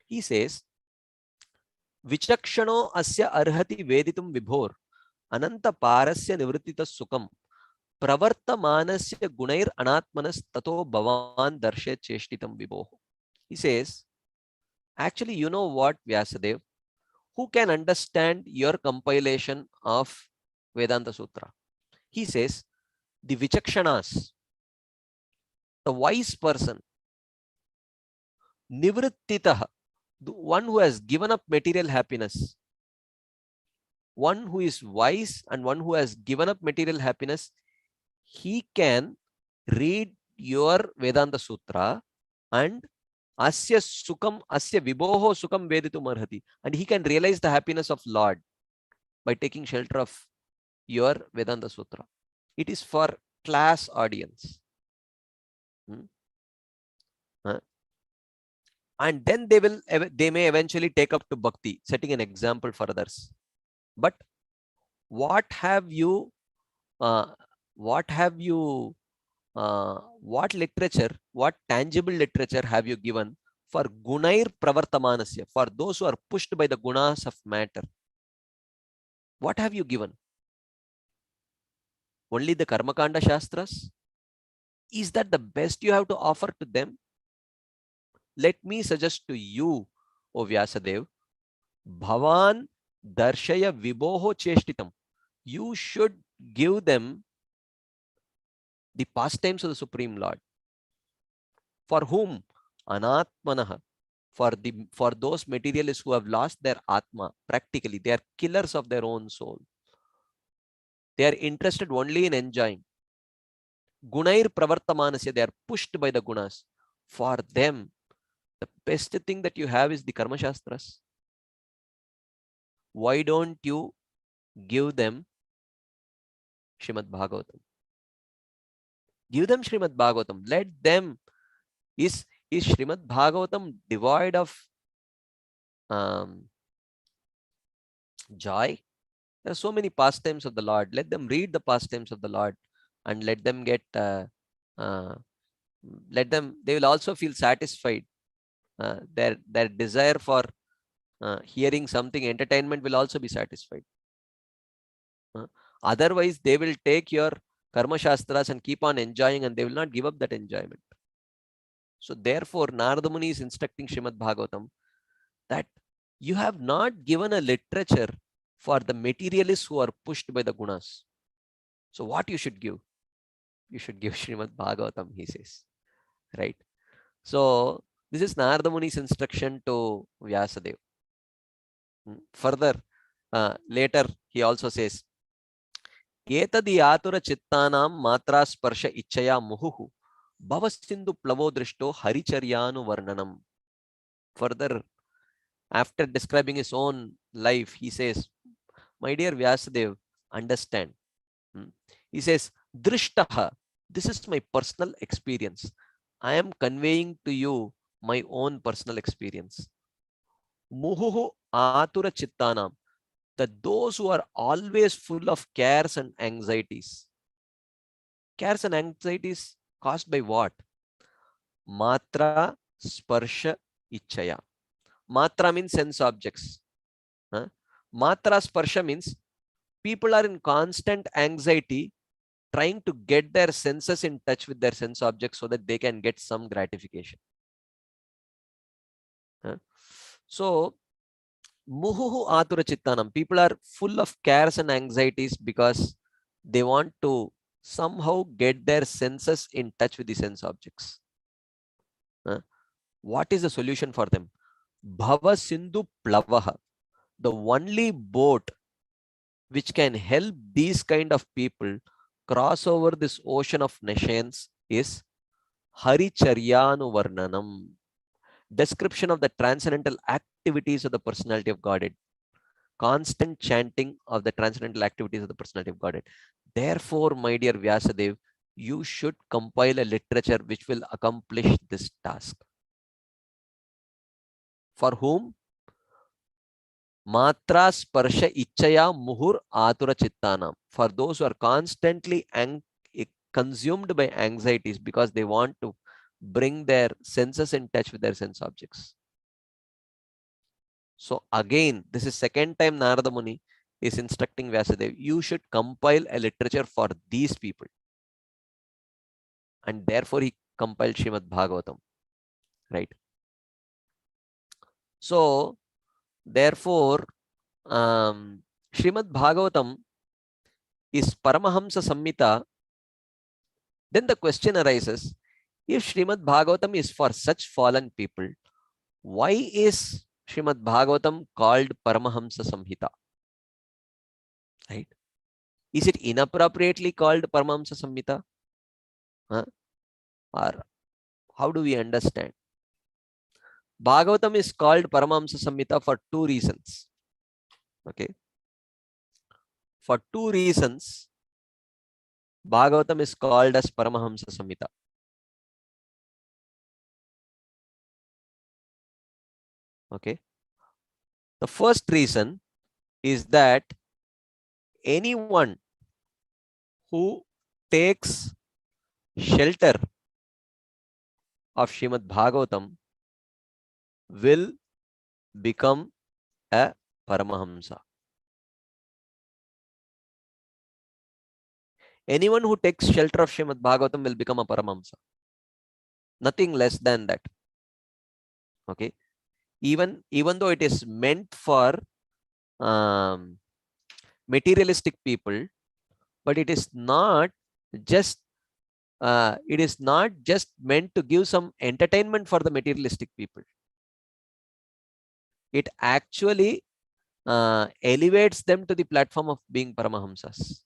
He says, Vichakshano asya arhati veditum vibhor ananta parasya nivritita sukam pravartamanasya gunair anatmanas tato bhavan darshe cheshtitam vibho. He says, actually, you know what, Vyasadev? Who can understand your compilation of Vedanta Sutra? He says, the Vichakshanas, the wise person, Nivrittitaha, the one who has given up material happiness, one who is wise and one who has given up material happiness, he can read your Vedanta Sutra and asya sukam asya vibhoho sukam veditum arhati, and he can realize the happiness of Lord by taking shelter of your Vedanta Sutra. It is for class audience. And then they may eventually take up to bhakti, setting an example for others. But what literature, what tangible literature have you given for gunair pravartamanasya, for those who are pushed by the gunas of matter? What have you given? Only the Karmakanda Shastras? Is that the best you have to offer to them? Let me suggest to you, O Vyasadev, Bhavan Darshaya Vibhoho Cheshtitam. You should give them the pastimes of the Supreme Lord. For whom? Anatmanaha. For those materialists who have lost their Atma, practically, they are killers of their own soul. They are interested only in enjoying. Gunair pravartamanasya, they are pushed by the gunas. For them, the best thing that you have is the Karma Shastras. Why don't you give them Srimad Bhagavatam? Give them Srimad Bhagavatam. Let them. Is Srimad Bhagavatam devoid of joy? There are so many pastimes of the Lord. Let them read the pastimes of the Lord and let them get, they will also feel satisfied. Their desire for hearing something, entertainment, will also be satisfied. Otherwise, they will take your Karma Shastras and keep on enjoying, and they will not give up that enjoyment. So therefore, Narada Muni is instructing Srimad Bhagavatam that you have not given a literature for the materialists who are pushed by the gunas. So what you should give? You should give Srimad Bhagavatam, he says. Right? So this is Narada Muni's instruction to Vyasadeva. Further, later he also says, Etadi atura chittanam matra sparsha ichaya muhuhu bhavasindu plavo drishto haricharyanu varnanam. Further, after describing his own life, he says, my dear Vyasadeva, understand. He says, Drishtaha, this is my personal experience. I am conveying to you my own personal experience. Muhuhu atura chittanam, that those who are always full of cares and anxieties. Cares and anxieties caused by what? Matra, sparsha, ichaya. Matra means sense objects. Matra, sparsha means people are in constant anxiety trying to get their senses in touch with their sense objects so that they can get some gratification. So, muhuhu atura chittanam, people are full of cares and anxieties because they want to somehow get their senses in touch with the sense objects. What is the solution for them? Bhava Sindhu Plavaha, the only boat which can help these kind of people cross over this ocean of nations is Haricharyanu Varnanam, description of the transcendental activities of the personality of Godhead, constant chanting of the transcendental activities of the personality of Godhead. Therefore, my dear Vyasadev, you should compile a literature which will accomplish this task. For whom? Matra sparsha ichaya muhur atura chittanam. For those who are constantly consumed by anxieties because they want to bring their senses in touch with their sense objects. So again, this is second time Narada Muni is instructing Vyasadeva, you should compile a literature for these people. And therefore he compiled Srimad Bhagavatam, right? So therefore, Srimad Bhagavatam is Paramahamsa Samhita. Then the question arises, if Srimad Bhagavatam is for such fallen people, why is Srimad Bhagavatam called Paramahamsa Samhita? Right? Is it inappropriately called Paramahamsa Samhita? Or how do we understand? Bhagavatam is called Paramahamsa Samhita for two reasons. Okay. For two reasons, Bhagavatam is called as Paramahamsa Samhita. Okay. The first reason is that anyone who takes shelter of Srimad Bhagavatam will become a Paramahamsa. Anyone who takes shelter of Srimad Bhagavatam will become a Paramahamsa. Nothing less than that. Okay. Even though it is meant for materialistic people, but it is not just meant to give some entertainment for the materialistic people. It actually elevates them to the platform of being Paramahamsas.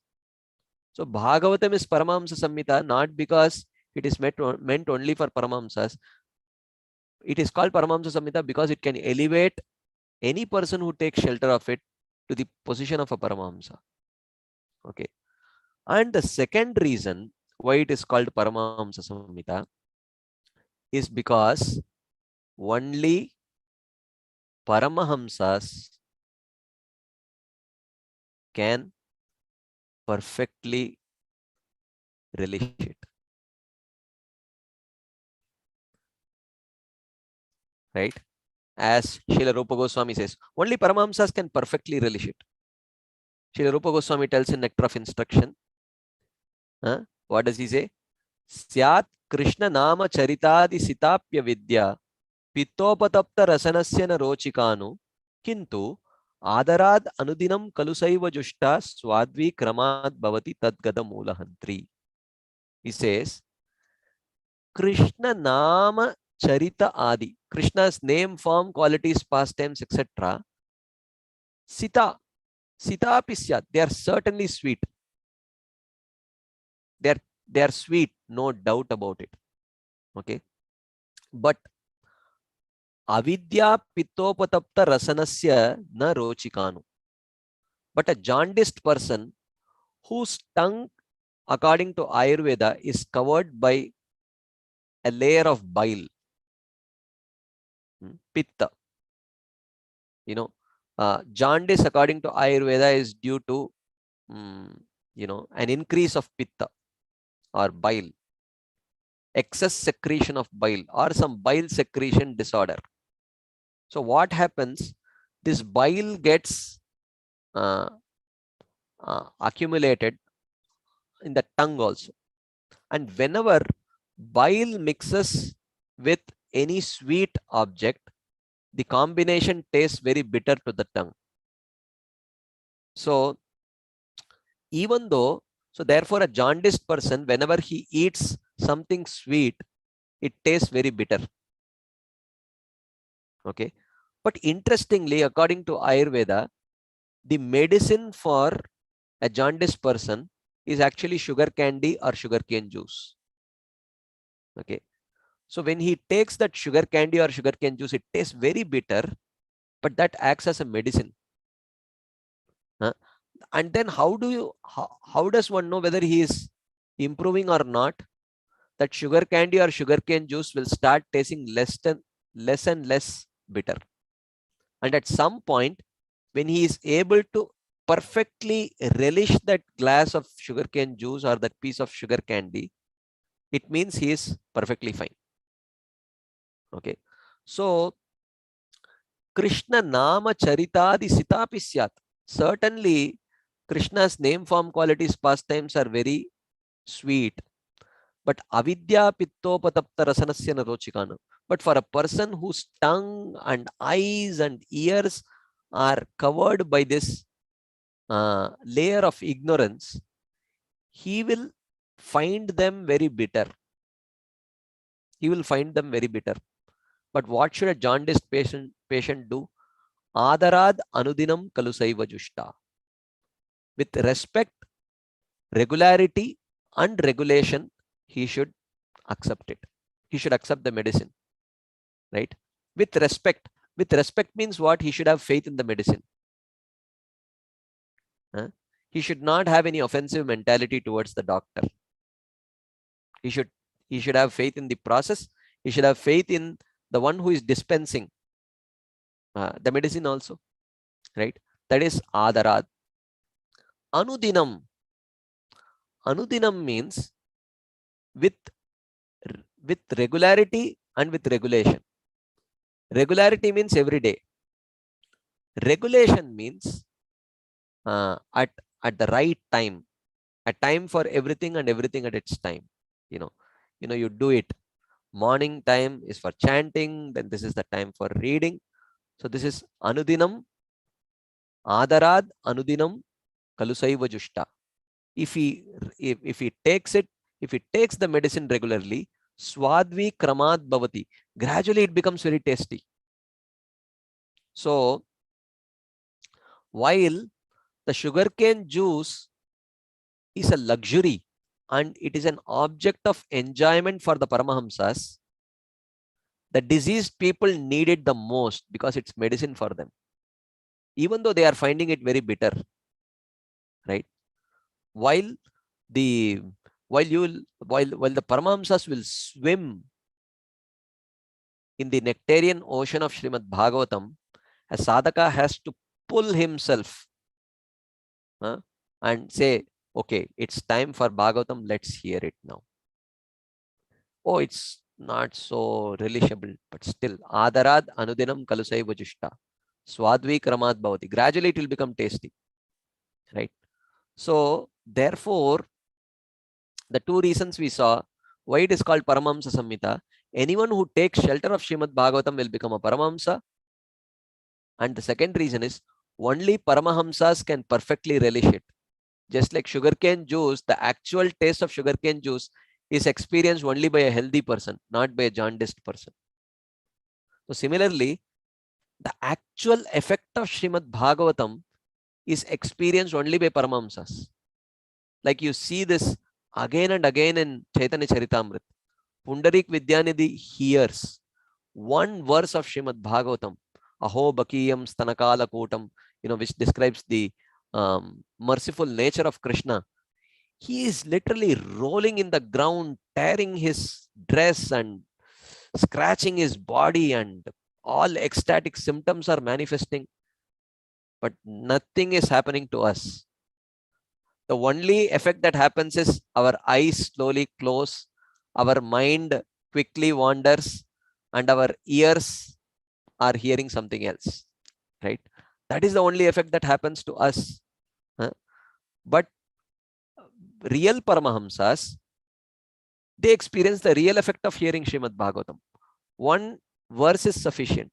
So Bhagavatam is Paramahamsa Samhita not because it is meant only for Paramahamsas. It is called Paramahamsa Samhita because it can elevate any person who takes shelter of it to the position of a Paramahamsa. Okay. And the second reason why it is called Paramahamsa Samhita is because only Paramahamsas can perfectly relish it. Right? As Srila Rupa Goswami says, only Paramahamsas can perfectly relish it. Srila Rupa Goswami tells in Nectar of Instruction, what does he say? Syat Krishna Nama Charitadi Sitapya Vidya Pittopatapta Rasanasya na Rochikanu Kintu Adarad Anudinam Kalusaiva Jushta Swadvi Kramad Bhavati Tadgada Mulahantri. He says, Krishna Nama Charita Adi, Krishna's name, form, qualities, pastimes, etc. Sita Pisyat, they are certainly sweet. They are sweet, no doubt about it. Okay. But Avidya Pittopatapta Rasanasya na Rochikanu. But a jaundiced person whose tongue, according to Ayurveda, is covered by a layer of bile, pitta. Jaundice, according to Ayurveda, is due to an increase of pitta or bile, excess secretion of bile or some bile secretion disorder. So what happens? This bile gets accumulated in the tongue also. And whenever bile mixes with any sweet object, the combination tastes very bitter to the tongue. So even though, so therefore a jaundiced person, whenever he eats something sweet, it tastes very bitter. Okay. But interestingly, according to Ayurveda, the medicine for a jaundiced person is actually sugar candy or sugarcane juice. Okay. So when he takes that sugar candy or sugarcane juice, it tastes very bitter, but that acts as a medicine. And then how does one know whether he is improving or not? That sugar candy or sugarcane juice will start tasting less and less bitter. And at some point, when he is able to perfectly relish that glass of sugarcane juice or that piece of sugar candy, it means he is perfectly fine. Okay. So Krishna Nama Charitadi Sitapi Syat. Certainly, Krishna's name form qualities, pastimes are very sweet. But avidya pittopatapta rasanasya narochikana. But for a person whose tongue and eyes and ears are covered by this layer of ignorance, he will find them very bitter. He will find them very bitter. But what should a jaundiced patient do? Adarad anudinam kalusaiva jushta. With respect, regularity, and regulation, he should accept it. He should accept the medicine, right? With respect. With respect means what? He should have faith in the medicine. He should not have any offensive mentality towards the doctor. He should have faith in the process. He should have faith in the one who is dispensing the medicine also, right? That is adarad. Anudinam. Anudinam means with regularity and with regulation. Regularity means every day. Regulation means at the right time, a time for everything and everything at its time. You do it. Morning time is for chanting, then this is the time for reading. So this is anudinam, adarad anudinam kalusaiva jushta. If he takes the medicine regularly, swadvi kramad bhavati, gradually it becomes very tasty. So while the sugarcane juice is a luxury and it is an object of enjoyment for the Paramahamsas, the diseased people need it the most because it's medicine for them, even though they are finding it very bitter, right? While the Paramahamsas will swim in the nectarian ocean of Srimad Bhagavatam, a sadhaka has to pull himself and say, okay, it's time for Bhagavatam, let's hear it now. Oh, it's not so relishable, but still, adarad anudinam kalusaiva jushta, swadvi kramad bhavati. Gradually it will become tasty, right? So therefore, the two reasons we saw why it is called Paramahamsa Samhita. Anyone who takes shelter of Srimad Bhagavatam will become a Paramahamsa. And the second reason is only Paramahamsas can perfectly relish it. Just like sugarcane juice, the actual taste of sugarcane juice is experienced only by a healthy person, not by a jaundiced person. So similarly, the actual effect of Srimad Bhagavatam is experienced only by Paramahamsas. Like you see this again and again in Chaitanya Charitamrita. Pundarik Vidyanidhi hears one verse of Srimad Bhagavatam, Aho Bakiyam Stanakala Kotam, which describes the merciful nature of Krishna. He is literally rolling in the ground, tearing his dress and scratching his body, and all ecstatic symptoms are manifesting, but nothing is happening to us. The only effect that happens is our eyes slowly close, our mind quickly wanders, and our ears are hearing something else, right? That is the only effect that happens to us. But real Paramahamsas, they experience the real effect of hearing Srimad Bhagavatam. One verse is sufficient.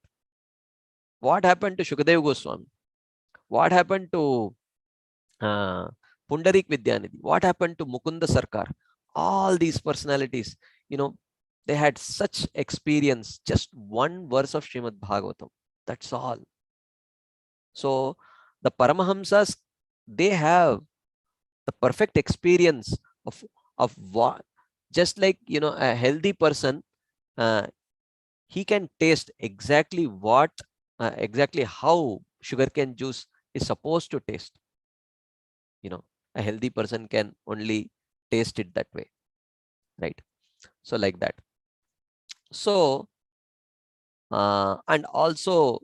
What happened to Shukadeva Goswami? What happened to Pundarik Vidyanidhi? What happened to Mukunda Sarkar? All these personalities, they had such experience. Just one verse of Srimad Bhagavatam. That's all. So the Paramahamsas, they have the perfect experience of what, just like a healthy person, he can taste exactly what, exactly how sugarcane juice is supposed to taste. A healthy person can only taste it that way, right? So like that. So and also,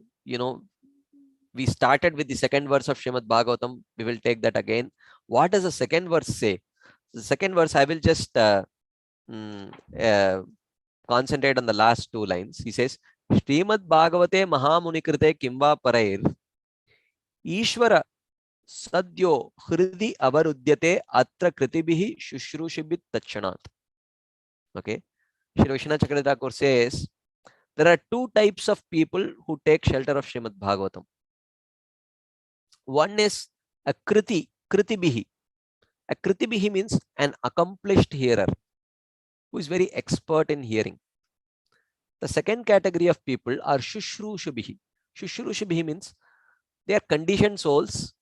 we started with the second verse of Srimad Bhagavatam. We will take that again. What does the second verse say? The second verse, I will just concentrate on the last two lines. He says, Srimad Bhagavate Mahamunikrite Kimva Parair Ishvara Sadyo Hridi Avarudyate Atra Kritibhi Shushrushabit Tachanat. Okay. Shri Vishnu Chakravarti Thakur says, there are two types of people who take shelter of Srimad Bhagavatam. One is a Kritibihi. A Kritibihi means an accomplished hearer who is very expert in hearing. The second category of people are Shushrushabhihi. Shushrushabhihi means they are conditioned souls,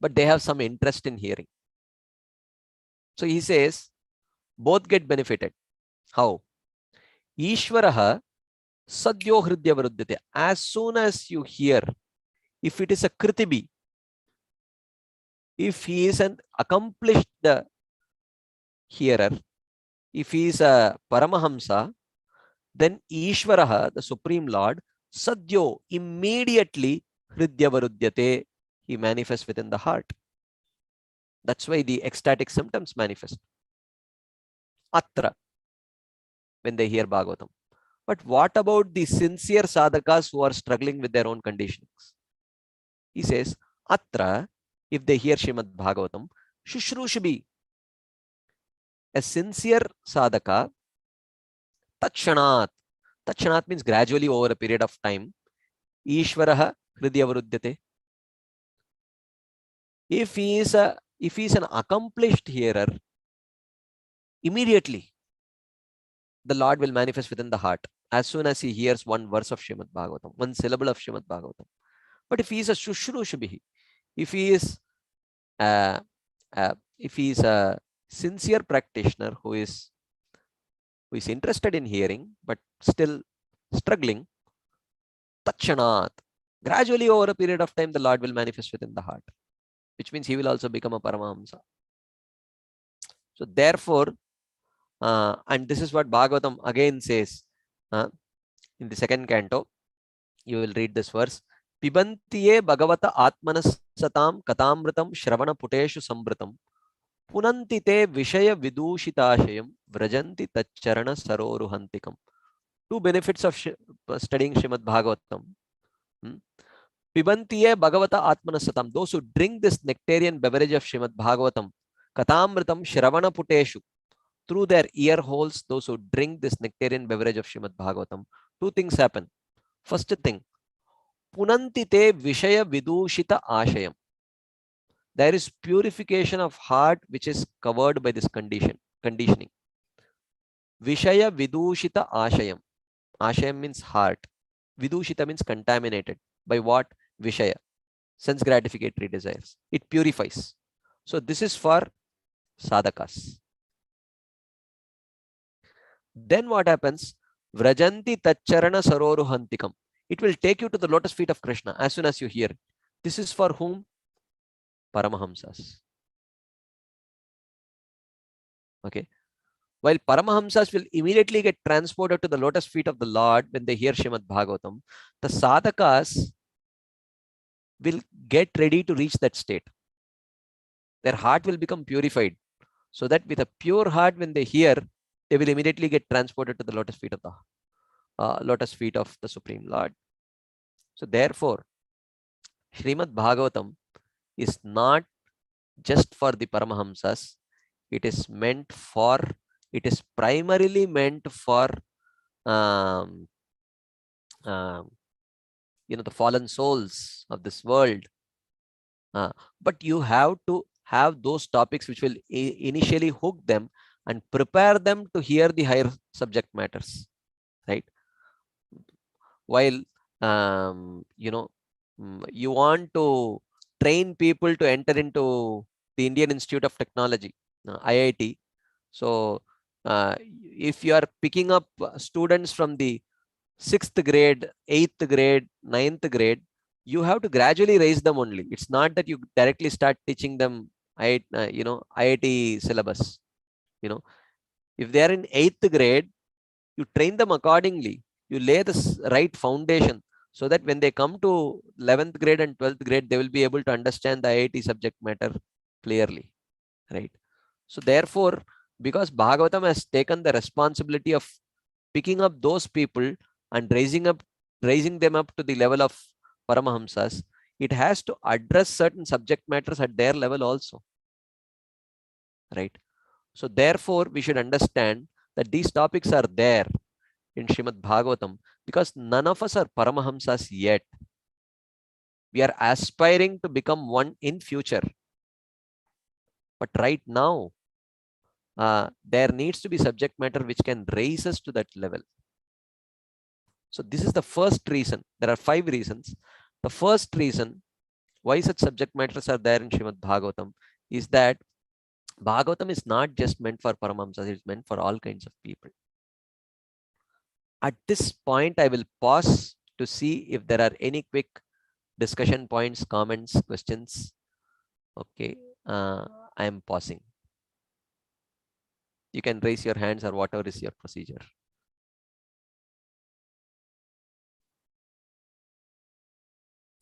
but they have some interest in hearing. So he says, both get benefited. How? Ishvaraha Sadyo Hridya Varudyate. As soon as you hear, if it is a Kritibi, if he is an accomplished hearer, if he is a Paramahamsa, then Ishvaraha, the Supreme Lord, Sadyo, immediately Hridya Varudyate, he manifests within the heart. That's why the ecstatic symptoms manifest. Atra, when they hear Bhagavatam. But what about the sincere sadhakas who are struggling with their own conditionings? He says, Atra, if they hear Srimad Bhagavatam, Shushrushabi, a sincere sadhaka, Tatshanat. Tatshanat means gradually over a period of time. Ishvaraha Hridya Varudyate. If he is an accomplished hearer, immediately the Lord will manifest within the heart as soon as he hears one verse of Srimad Bhagavatam, one syllable of Srimad Bhagavatam. But if he is a Shushrushabhihi, if he is a sincere practitioner who is interested in hearing but still struggling, Tatshanat, gradually over a period of time, the Lord will manifest within the heart, which means he will also become a Paramahamsa. So therefore, and this is what Bhagavatam again says in the second canto. You will read this verse. Pibantiye Bhagavata Atmanas Satam Katamritam Shravana Puteshu Sambritam Punantite Vishaya Vidushitashayam Vrajanti Tacharana Saroruhantikam. Two benefits of studying Srimad Bhagavatam. Pibantiye Bhagavata Atmanas Satam. Those who drink this nectarian beverage of Srimad Bhagavatam, Katamritam Shravana Puteshu, through their ear holes, those who drink this nectarian beverage of Srimad Bhagavatam, two things happen. First thing, Punantite Vishaya Vidushita Ashayam. There is purification of heart which is covered by this conditioning. Vishaya Vidushita Ashayam. Ashayam means heart. Vidushita means contaminated. By what? Vishaya. Sense gratificatory desires. It purifies. So this is for sadhakas. Then what happens? Vrajanti Tacharana Saroruhantikam. It will take you to the lotus feet of Krishna as soon as you hear. This is for whom? Paramahamsas. Okay. While Paramahamsas will immediately get transported to the lotus feet of the Lord when they hear Srimad Bhagavatam, the sadhakas will get ready to reach that state. Their heart will become purified, so that with a pure heart, when they hear, they will immediately get transported to the lotus feet of the Supreme Lord. So therefore, Srimad Bhagavatam is not just for the Paramahamsas. It is primarily meant for um, um, the fallen souls of this world. But you have to have those topics which will initially hook them and prepare them to hear the higher subject matters, right? While you want to train people to enter into the Indian Institute of Technology, IIT. So if you are picking up students from the 6th grade, 8th grade, 9th grade, you have to gradually raise them only. It's not that you directly start teaching them IIT syllabus. If they are in 8th grade, you train them accordingly. You lay the right foundation so that when they come to 11th grade and 12th grade, they will be able to understand the IIT subject matter clearly, right? So therefore, because Bhagavatam has taken the responsibility of picking up those people and raising them up to the level of Paramahamsas, it has to address certain subject matters at their level also, right? So therefore, we should understand that these topics are there in Srimad Bhagavatam because none of us are Paramahamsas yet. We are aspiring to become one in future. But right now, there needs to be subject matter which can raise us to that level. So this is the first reason. There are 5 reasons. The first reason why such subject matters are there in Srimad Bhagavatam is that Bhagavatam is not just meant for Paramahamsas, it's meant for all kinds of people. At this point, I will pause to see if there are any quick discussion points, comments, questions. Okay, I am pausing. You can raise your hands or whatever is your procedure.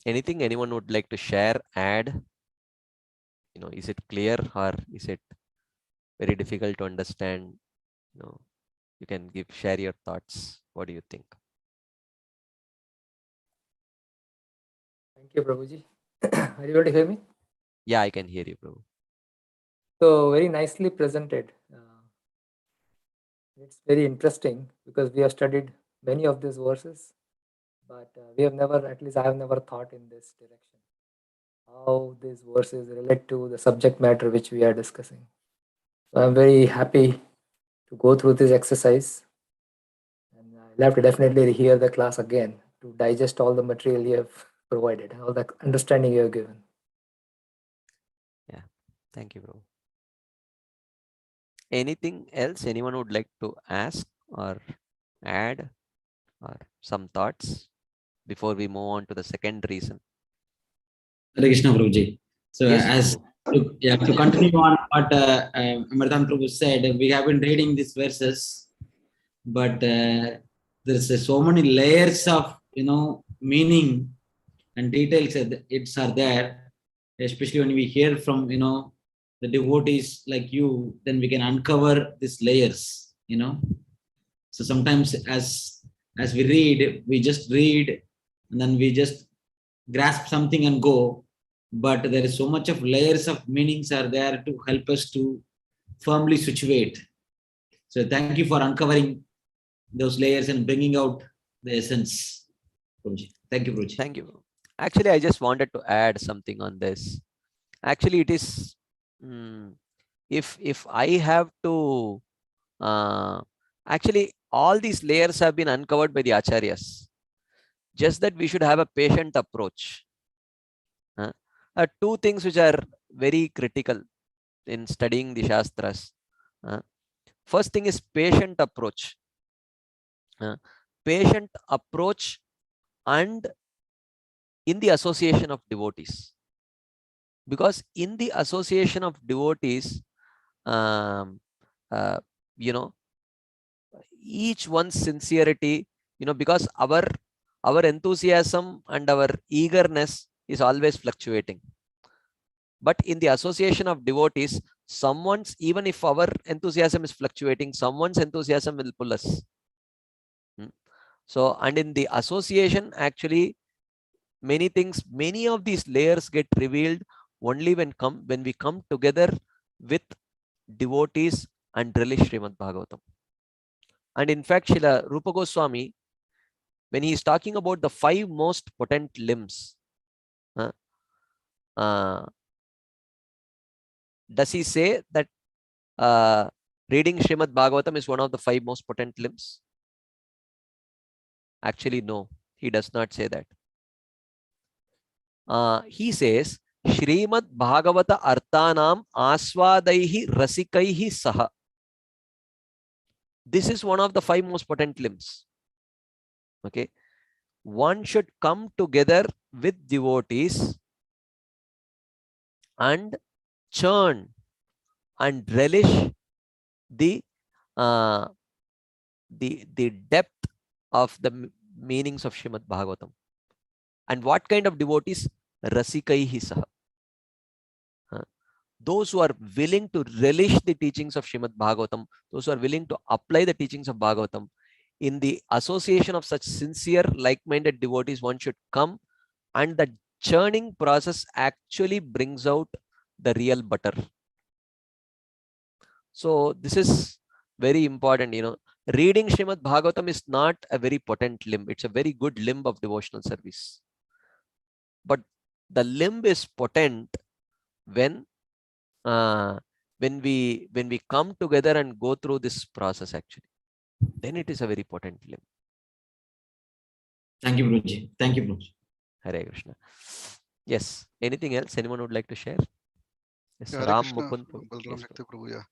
Anything anyone would like to share, add? Is it clear or is it very difficult to understand? You can share your thoughts. What do you think? Thank you, Prabhuji. Are you able to hear me? Yeah, I can hear you, Prabhu. So very nicely presented. It's very interesting because we have studied many of these verses, but we have never, at least I have never thought in this direction, how these verses relate to the subject matter which we are discussing. So I'm very happy to go through this exercise, and I'll have to definitely hear the class again to digest all the material you have provided, all the understanding you have given. Yeah, thank you, Prabhu. Anything else anyone would like to ask or add or some thoughts before we move on to the second reason? Hare Krishna, Prabhuji. So Yes, to continue on what Amritam Prabhu said, we have been reading these verses, but there's so many layers of meaning and details it's are there, especially when we hear from the devotees like you, then we can uncover these layers. So sometimes as we read, we just read and then we just grasp something and go, but there is so much of layers of meanings are there to help us to firmly situate. So thank you for uncovering those layers and bringing out the essence, Prabhuji. Thank you, Prabhuji. thank you. Actually, I just wanted to add something on this. Actually, it is if I have to actually all these layers have been uncovered by the acharyas, just that we should have a patient approach. 2 things which are very critical in studying the Shastras. First thing is patient approach. Patient approach and in the association of devotees. Because in the association of devotees, you know, each one's sincerity, you know, because our enthusiasm and our eagerness is always fluctuating. But in the association of devotees, someone's, even if our enthusiasm is fluctuating, someone's enthusiasm will pull us. So, and in the association, actually, many things, many of these layers get revealed only when we come together with devotees and relish Srimad Bhagavatam. And in fact, Srila Rupa Goswami, when he is talking about the 5 most potent limbs, does he say that reading Srimad Bhagavatam is one of the 5 most potent limbs? Actually, no, he does not say that. He says, Srimad Bhagavata Arthanam Aswadaihi Rasikaihi Saha. This is one of the 5 most potent limbs. Okay. One should come together with devotees and churn and relish the depth of the meanings of Srimad Bhagavatam. And what kind of devotees? Rasikaihi Saha. Those who are willing to relish the teachings of Srimad Bhagavatam, those who are willing to apply the teachings of Bhagavatam, in the association of such sincere, like-minded devotees, one should come, and the churning process actually brings out the real butter. So this is very important, you know. Reading Srimad Bhagavatam is not a very potent limb. It's a very good limb of devotional service. But the limb is potent when we come together and go through this process, actually. Then it is a very potent limb. Thank you, Guruji. Thank you, Guruji. Hare Krishna. Yes. Anything else anyone would like to share? Yes, Yeah, Hare Ram Krishna, Mukund. Balram Yes, Shakti Prabhu, yeah.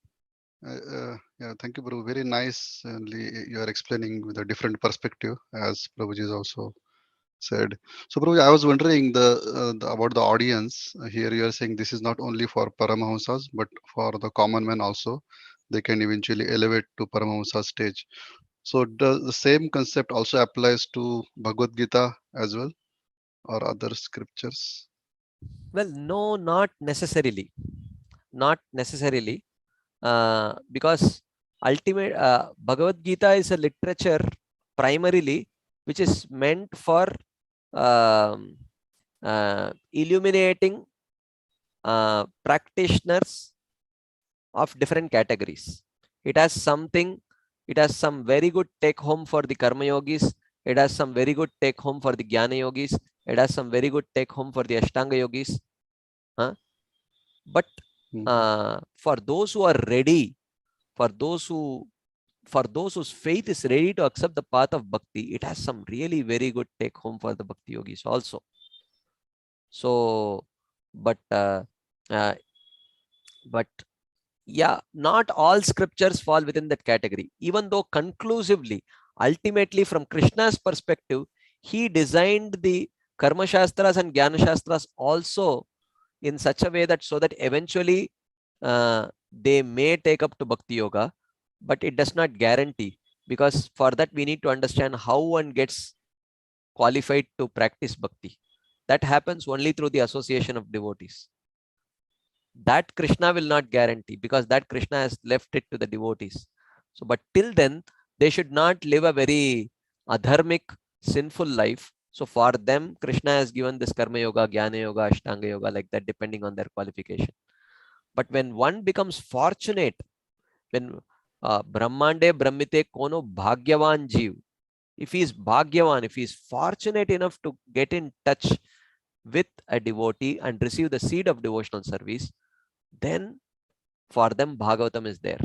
Yeah, thank you, Prabhu. Very nice. You are explaining with a different perspective, as Prabhuji has also said. So, Prabhuji, I was wondering about the audience. Here you are saying this is not only for Paramahamsas, but for the common man also. They can eventually elevate to Paramahamsa stage. So, does the same concept also applies to Bhagavad Gita as well, or other scriptures? well, no, not necessarily. Not necessarily. Because ultimate Bhagavad Gita is a literature primarily which is meant for illuminating practitioners of different categories. It has something, it has some very good take home for the Karma Yogis. It has some very good take home for the Jnana Yogis. It has some very good take home for the Ashtanga Yogis. But for those who are ready, for those whose faith is ready to accept the path of bhakti, it has some really very good take home for the bhakti yogis also. So, but yeah, not all scriptures fall within that category, even though conclusively, ultimately from Krishna's perspective, he designed the Karma Shastras and Jnana Shastras also in such a way that so that eventually they may take up to Bhakti Yoga, but it does not guarantee, because for that we need to understand how one gets qualified to practice Bhakti. That happens only through the association of devotees. That Krishna will not guarantee, because that Krishna has left it to the devotees. So, but till then, they should not live a very adharmic, sinful life. So for them, Krishna has given this Karma Yoga, Jnana Yoga, Ashtanga Yoga, like that, depending on their qualification. But when one becomes fortunate, when Brahmande Brahmite Kono Bhagyavan Jeev, if he is Bhagyavan, if he is fortunate enough to get in touch with a devotee and receive the seed of devotional service, then for them Bhagavatam is there.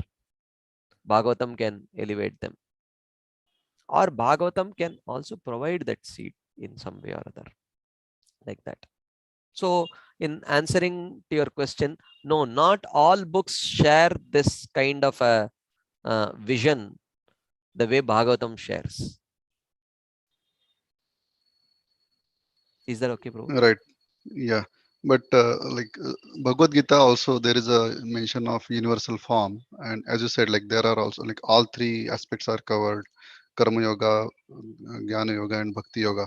Bhagavatam can elevate them. Or Bhagavatam can also provide that seed in some way or other, like that. So in answering to your question, no, not all books share this kind of a vision the way Bhagavatam shares. Is that okay, bro? Right. Yeah. But Bhagavad Gita also, there is a mention of universal form, and as you said, like there are also like all three aspects are covered: karma yoga, jnana yoga, and bhakti yoga.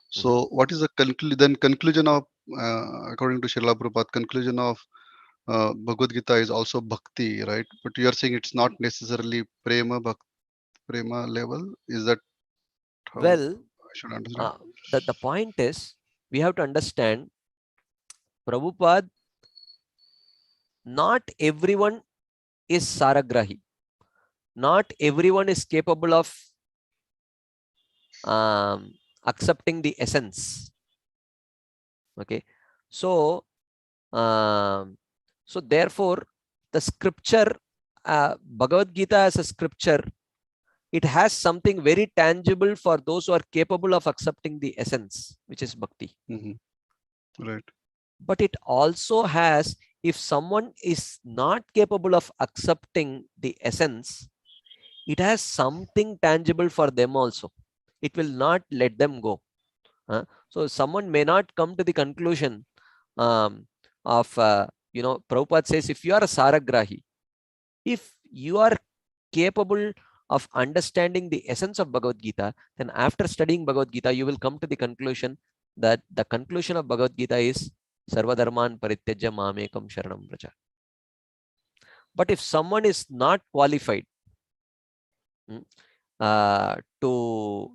So, what is the conclusion of, according to Srila Prabhupada, conclusion of Bhagavad Gita is also bhakti, right? But you are saying it's not necessarily prema level. Is that how Well, I should understand? the point is, we have to understand, Prabhupada, not everyone is Saragrahi. Not everyone is capable of accepting the essence. Okay. So, therefore, the scripture, Bhagavad Gita as a scripture, it has something very tangible for those who are capable of accepting the essence, which is bhakti. Right. But it also has, if someone is not capable of accepting the essence, it has something tangible for them also. It will not let them go. So someone may not come to the conclusion of, Prabhupada says, if you are a Saragrahi, if you are capable of understanding the essence of Bhagavad Gita, then after studying Bhagavad Gita, you will come to the conclusion that the conclusion of Bhagavad Gita is Sarvadharman Parityajya Mamekam Sharanam Vraja. But if someone is not qualified to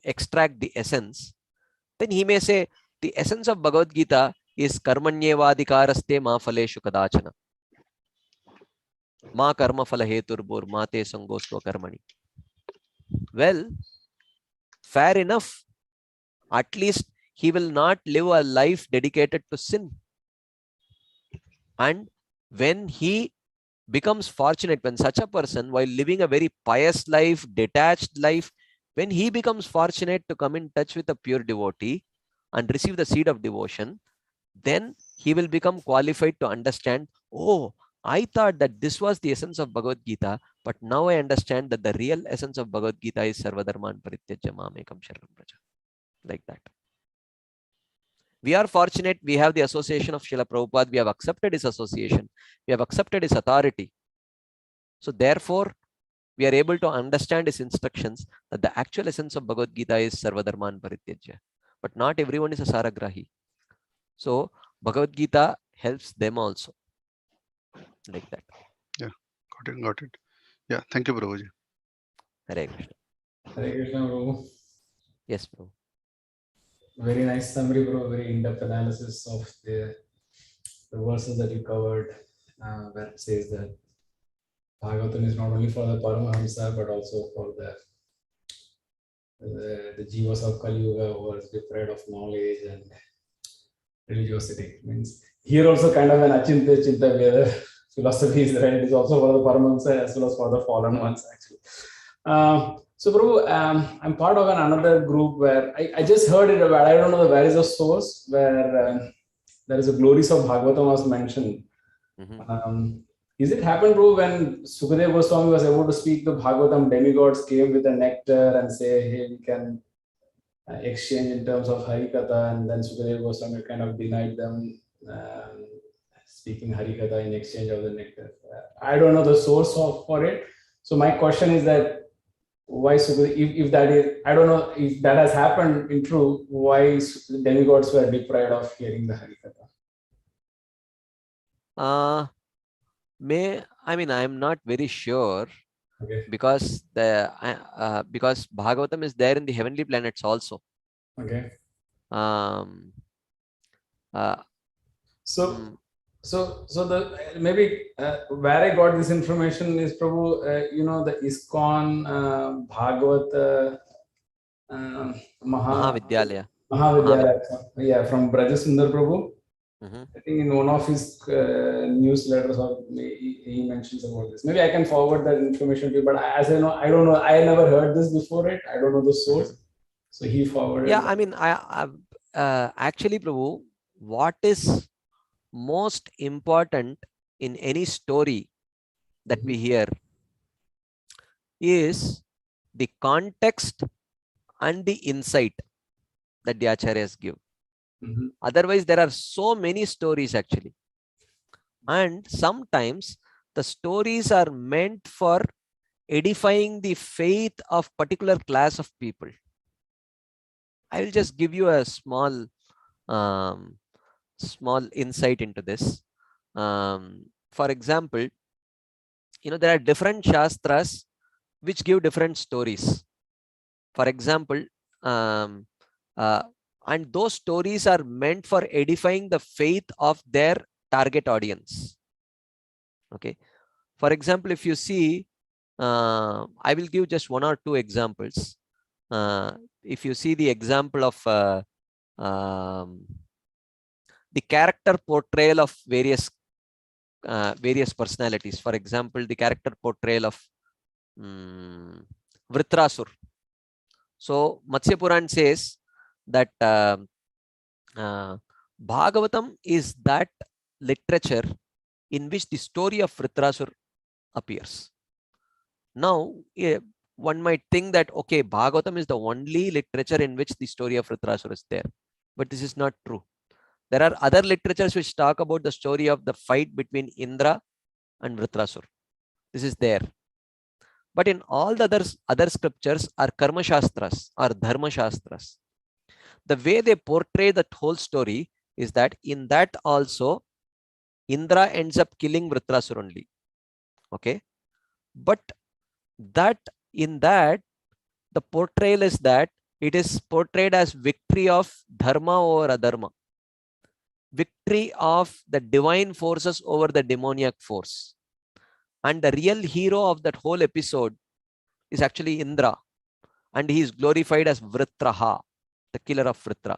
extract the essence, then he may say the essence of Bhagavad Gita is karmanyevadhikaraste ma phaleshu kadachana. Ma karma phala heturbur mate sangostva karmani. Well, fair enough. At least he will not live a life dedicated to sin. And when he becomes fortunate, when such a person, while living a very pious life, detached life, when he becomes fortunate to come in touch with a pure devotee and receive the seed of devotion, then he will become qualified to understand, oh, I thought that this was the essence of Bhagavad Gita, but now I understand that the real essence of Bhagavad Gita is Sarvadharman Parityajya Mamekam Sharanam Vraja. Like that. We are fortunate, we have the association of Srila Prabhupada, we have accepted his association, we have accepted his authority. So therefore, we are able to understand his instructions that the actual essence of Bhagavad Gita is Sarvadharman Parityajya. But not everyone is a Saragrahi. So Bhagavad Gita helps them also. Like that. Yeah, got it. Yeah, thank you, Prabhuji. Hare Krishna. Hare Krishna, Prabhu. Yes, Prabhu. Very nice summary, bro. Very in-depth analysis of the verses that you covered, where it says that Bhagavatam is not only for the Paramahamsa, but also for the Jivas of Kali Yuga who are deprived of knowledge and religiosity. Means here also kind of an Achintya Chinta Veda philosophy is right. It is also for the Paramahamsa as well as for the fallen ones, actually. So, Prabhu, I'm part of another group where I just heard it, but I don't know where is the source where there is a glories of Bhagavatam was mentioned. Is it happened, Prabhu, when Sukadeva Goswami was able to speak the Bhagavatam, demigods came with a nectar and say, hey, we can exchange in terms of Harikatha, and then Sukadeva Goswami kind of denied them speaking Harikatha in exchange of the nectar. I don't know the source for it. So my question is that why Sukadeva, if that is, I don't know if that has happened in true, why demigods were deprived of hearing the Harikatha? I'm not very sure. Okay. Because because Bhagavatam is there in the heavenly planets also. Okay. So the maybe where I got this information is Prabhu, the ISKCON Bhagavat Mahavidyalaya. Yeah, from Brajasundar Prabhu. I think in one of his newsletters, or he mentions about this. Maybe I can forward that information to you. But as I know, I don't know. I never heard this before. It. I don't know the source. So he forwarded. Yeah, actually, Prabhu, what is most important in any story that we hear is the context and the insight that the acharyas give. Otherwise, there are so many stories actually. And sometimes the stories are meant for edifying the faith of particular class of people. I will just give you a small insight into this. For example, there are different shastras which give different stories. For example, and those stories are meant for edifying the faith of their target audience. Okay. For example, if you see, I will give just one or two examples. If you see the example of the character portrayal of various personalities. For example, the character portrayal of Vritrasur. So Matsya Puran says that Bhagavatam is that literature in which the story of Vritrasur appears. Now, one might think that, okay, Bhagavatam is the only literature in which the story of Vritrasur is there. But this is not true. There are other literatures which talk about the story of the fight between Indra and Vritrasur. This is there. But in all the other scriptures are karma shastras or dharma shastras. The way they portray that whole story is that in that also Indra ends up killing Vritrasur only. Okay. But that in that the portrayal is that it is portrayed as victory of dharma over adharma. Victory of the divine forces over the demoniac force. And the real hero of that whole episode is actually Indra. And he is glorified as Vritraha, the killer of Vritra.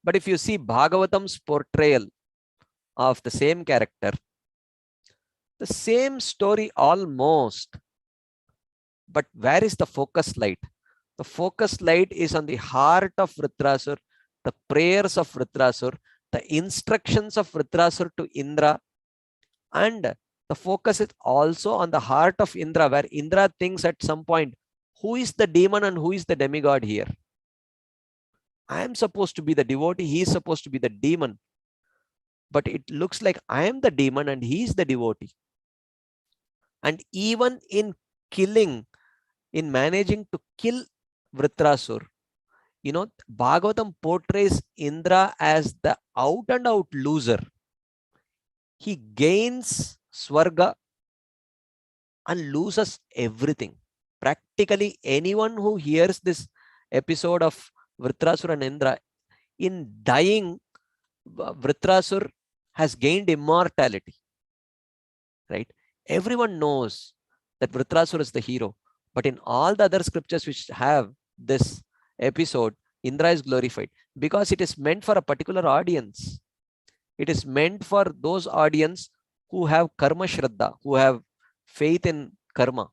But if you see Bhagavatam's portrayal of the same character, the same story almost, but where is the focus light? The focus light is on the heart of Vritrasur, the prayers of Vritrasur, the instructions of Vritrasur to Indra, and the focus is also on the heart of Indra, where Indra thinks at some point, who is the demon and who is the demigod here? I am supposed to be the devotee, he is supposed to be the demon. But it looks like I am the demon and he is the devotee. And even in killing, in managing to kill Vritrasur, Bhagavatam portrays Indra as the out and out loser. He gains Swarga and loses everything. Practically anyone who hears this episode of Vritrasur and Indra, in dying, Vritrasur has gained immortality. Right? Everyone knows that Vritrasur is the hero. But in all the other scriptures which have this episode, Indra is glorified because it is meant for a particular audience. It is meant for those audience who have karma shraddha, who have faith in karma.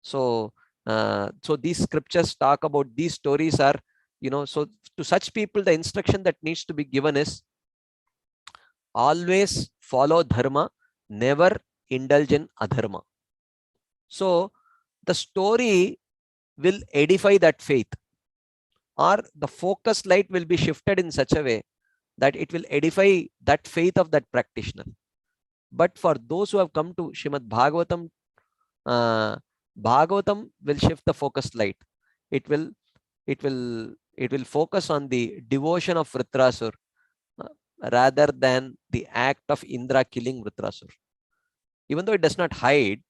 So these scriptures talk about these stories are, so to such people, the instruction that needs to be given is always follow dharma, never indulge in adharma. So the story will edify that faith, or the focus light will be shifted in such a way that it will edify that faith of that practitioner. But for those who have come to Srimad Bhagavatam, Bhagavatam will shift the focus light. It will focus on the devotion of Vritrasur rather than the act of Indra killing Vritrasur. Even though it does not hide,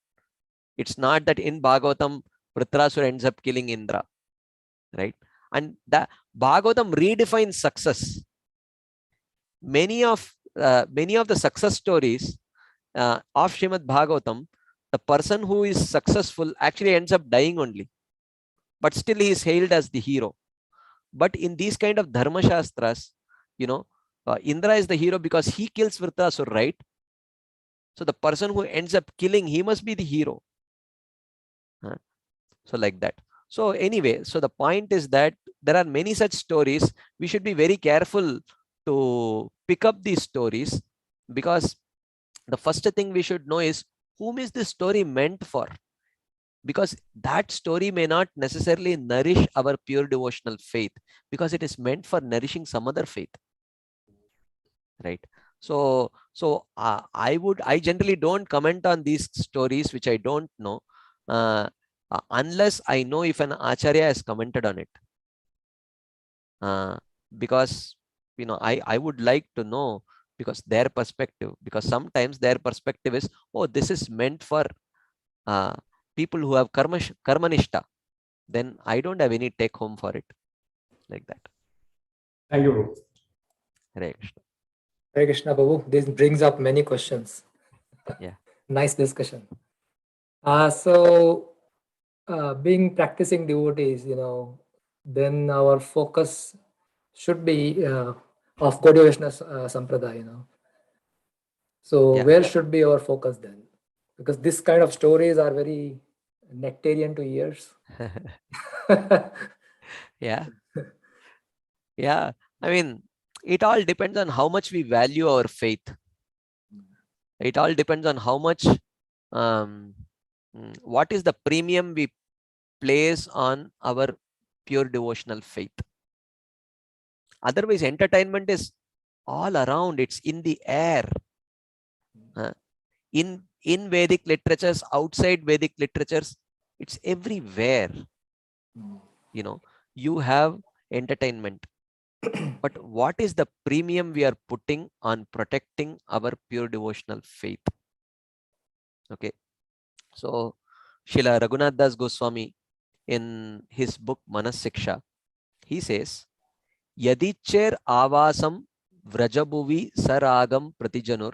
it's not that in Bhagavatam Vritrasur ends up killing Indra, right? And the Bhagavatam redefines success. Many of the success stories of Srimad Bhagavatam, the person who is successful actually ends up dying only, but still he is hailed as the hero. But in these kind of dharma shastras, Indra is the hero because he kills Vritrasur, right? So the person who ends up killing, he must be the hero. So like that. So anyway, so the point is that there are many such stories. We should be very careful to pick up these stories, because the first thing we should know is whom is this story meant for. because that story may not necessarily nourish our pure devotional faith, because it is meant for nourishing some other faith, right? So I generally don't comment on these stories which I don't know, unless I know if an acharya has commented on it, because I would like to know, because their perspective, because sometimes their perspective is, oh, this is meant for people who have karmanishta, then I don't have any take home for it, like that. Thank you, Prabhu. Hare Krishna. Hare Krishna, Prabhu. This brings up many questions. Yeah. Nice discussion. So, being practicing devotees, then our focus should be of Gaudiya Vaishnava Sampradaya, So, Yeah. where should be our focus then? Because this kind of stories are very nectarian to ears. Yeah. Yeah. I mean, it all depends on how much we value our faith. It all depends on how much, what is the premium we place on our pure devotional faith. Otherwise, entertainment is all around. It's in the air. In Vedic literatures, outside Vedic literatures, it's everywhere. You have entertainment. But what is the premium we are putting on protecting our pure devotional faith? Okay. So, Srila Raghunath Das Goswami, in his book Manas Siksha, he says, Yadicher avasam vrajabuvi saragam pratijanur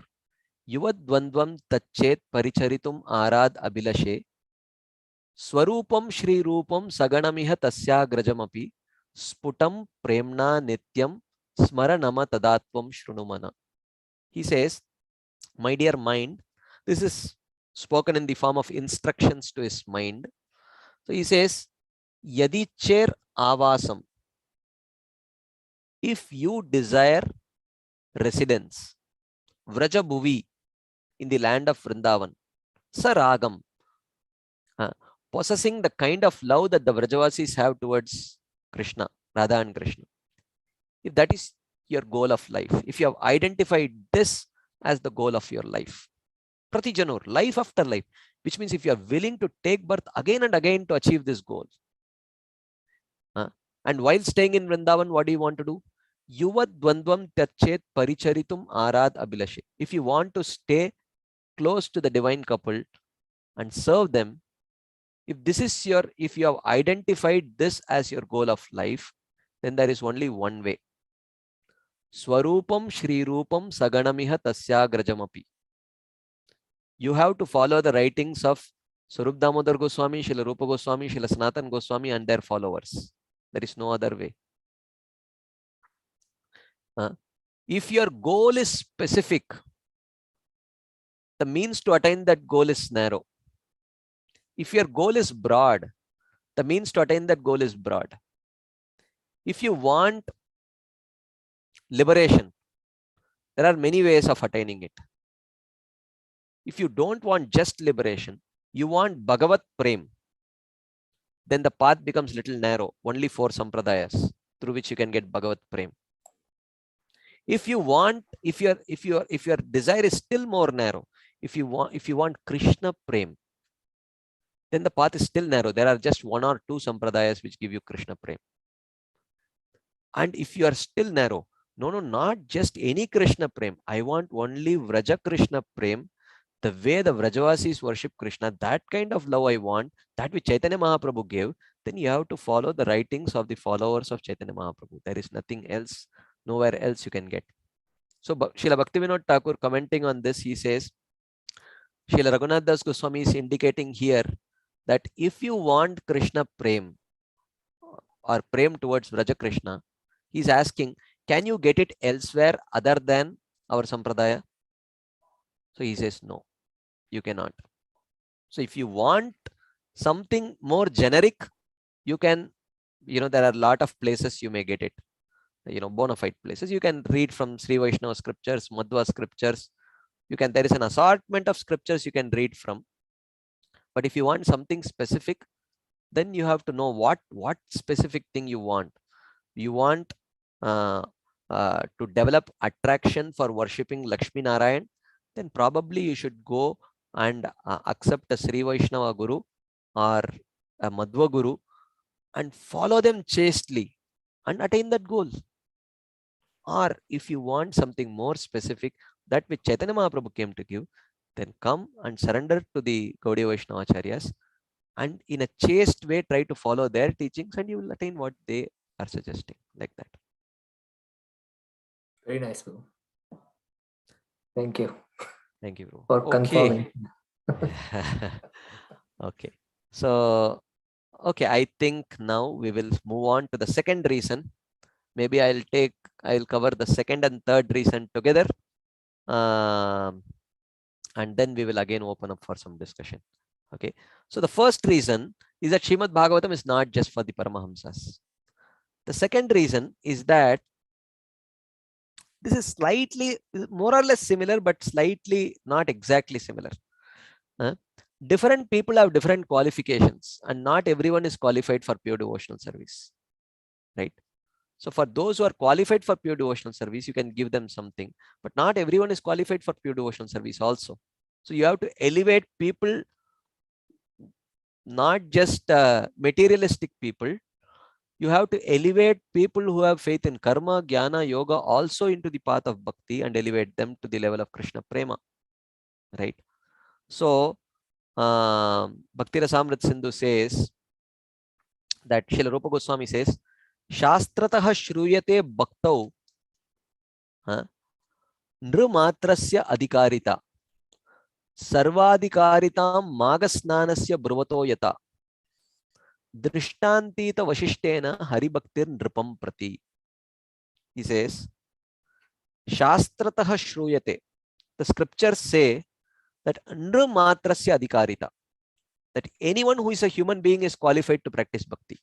yuvadvandvam tachet paricharitum arad abhilashe Swarupam Shri Rupam Saganamiha Tasya Grajamapi Sputam Premna Nityam Smaranama Tadatvam Shrunumana. He says, my dear mind, this is spoken in the form of instructions to his mind. So he says, Yadi Chair Avasam. If you desire residence, Vraja Bhuvi, in the land of Vrindavan, Saragam, possessing the kind of love that the Vrajavasis have towards Krishna, Radha and Krishna. If that is your goal of life, if you have identified this as the goal of your life, Pratijanur, life after life, which means if you are willing to take birth again and again to achieve this goal, and while staying in Vrindavan, what do you want to do? Yuvad dvandvam tachet paricharitum arad abhilashe. If you want to stay close to the divine couple and serve them, if you have identified this as your goal of life, then there is only one way. Swarupam Shri Rupam Saganamiha Tasya Grajamapi. You have to follow the writings of Swarup Damodar Goswami, Srila Rupa Goswami, Srila Sanatan Goswami and their followers. There is no other way. If your goal is specific, the means to attain that goal is narrow. If your goal is broad, the means to attain that goal is broad. If you want liberation, there are many ways of attaining it. If you don't want just liberation, you want Bhagavat Prem, then the path becomes little narrow, only 4 sampradayas through which you can get Bhagavat Prem. If your desire is still more narrow, if you want Krishna Prem, then the path is still narrow. There are just 1 or 2 sampradayas which give you Krishna Prem. And if you are still narrow, no, not just any Krishna Prem. I want only Vraja Krishna Prem, the way the Vrajavasis worship Krishna, that kind of love I want, that which Chaitanya Mahaprabhu gave, then you have to follow the writings of the followers of Chaitanya Mahaprabhu. There is nothing else, nowhere else you can get. So Srila Bhaktivinoda Thakur, commenting on this, he says, Srila Raghunath Das Goswami is indicating here that if you want Krishna Prem or Prem towards Vraja Krishna, he's asking, can you get it elsewhere other than our Sampradaya? So he says, no, you cannot. So if you want something more generic, you can, there are a lot of places you may get it, bona fide places. You can read from Sri Vaishnava scriptures, Madhva scriptures. There is an assortment of scriptures you can read from. But if you want something specific, then you have to know what specific thing you want. You want to develop attraction for worshipping Lakshmi Narayan, then probably you should go and accept a Sri Vaishnava Guru or a Madhva Guru and follow them chastely and attain that goal. Or if you want something more specific, that which Chaitanya Mahaprabhu came to give, then come and surrender to the Gaudiya Vaishnava Acharyas and in a chaste way try to follow their teachings, and you will attain what they are suggesting, like that. Very nice, Prabhu. Thank you Thank you, Prabhu. for confirming. Okay. So, okay, I think now we will move on to the second reason. Maybe I'll cover the second and third reason together. And then we will again open up for some discussion. Okay. So the first reason is that Srimad Bhagavatam is not just for the Paramahamsas. The second reason is that this is slightly more or less similar, but slightly not exactly similar. Different people have different qualifications, and not everyone is qualified for pure devotional service, right? So for those who are qualified for pure devotional service, you can give them something, but not everyone is qualified for pure devotional service also. So you have to elevate people, not just materialistic people. You have to elevate people who have faith in karma, jnana, yoga also into the path of bhakti and elevate them to the level of Krishna prema, right? So Bhakti Rasamrit Sindhu says that Srila Rupa Goswami says, Shastratah shruyate bhaktau nrumatrasya adhikarita sarvadhikaritam magasnanasya bravato yata drishtantita vashishtena haribhaktir nrupam prati. He says, Shastratah shruyate. The scriptures say that nrumatrasya adhikarita, that anyone who is a human being is qualified to practice bhakti.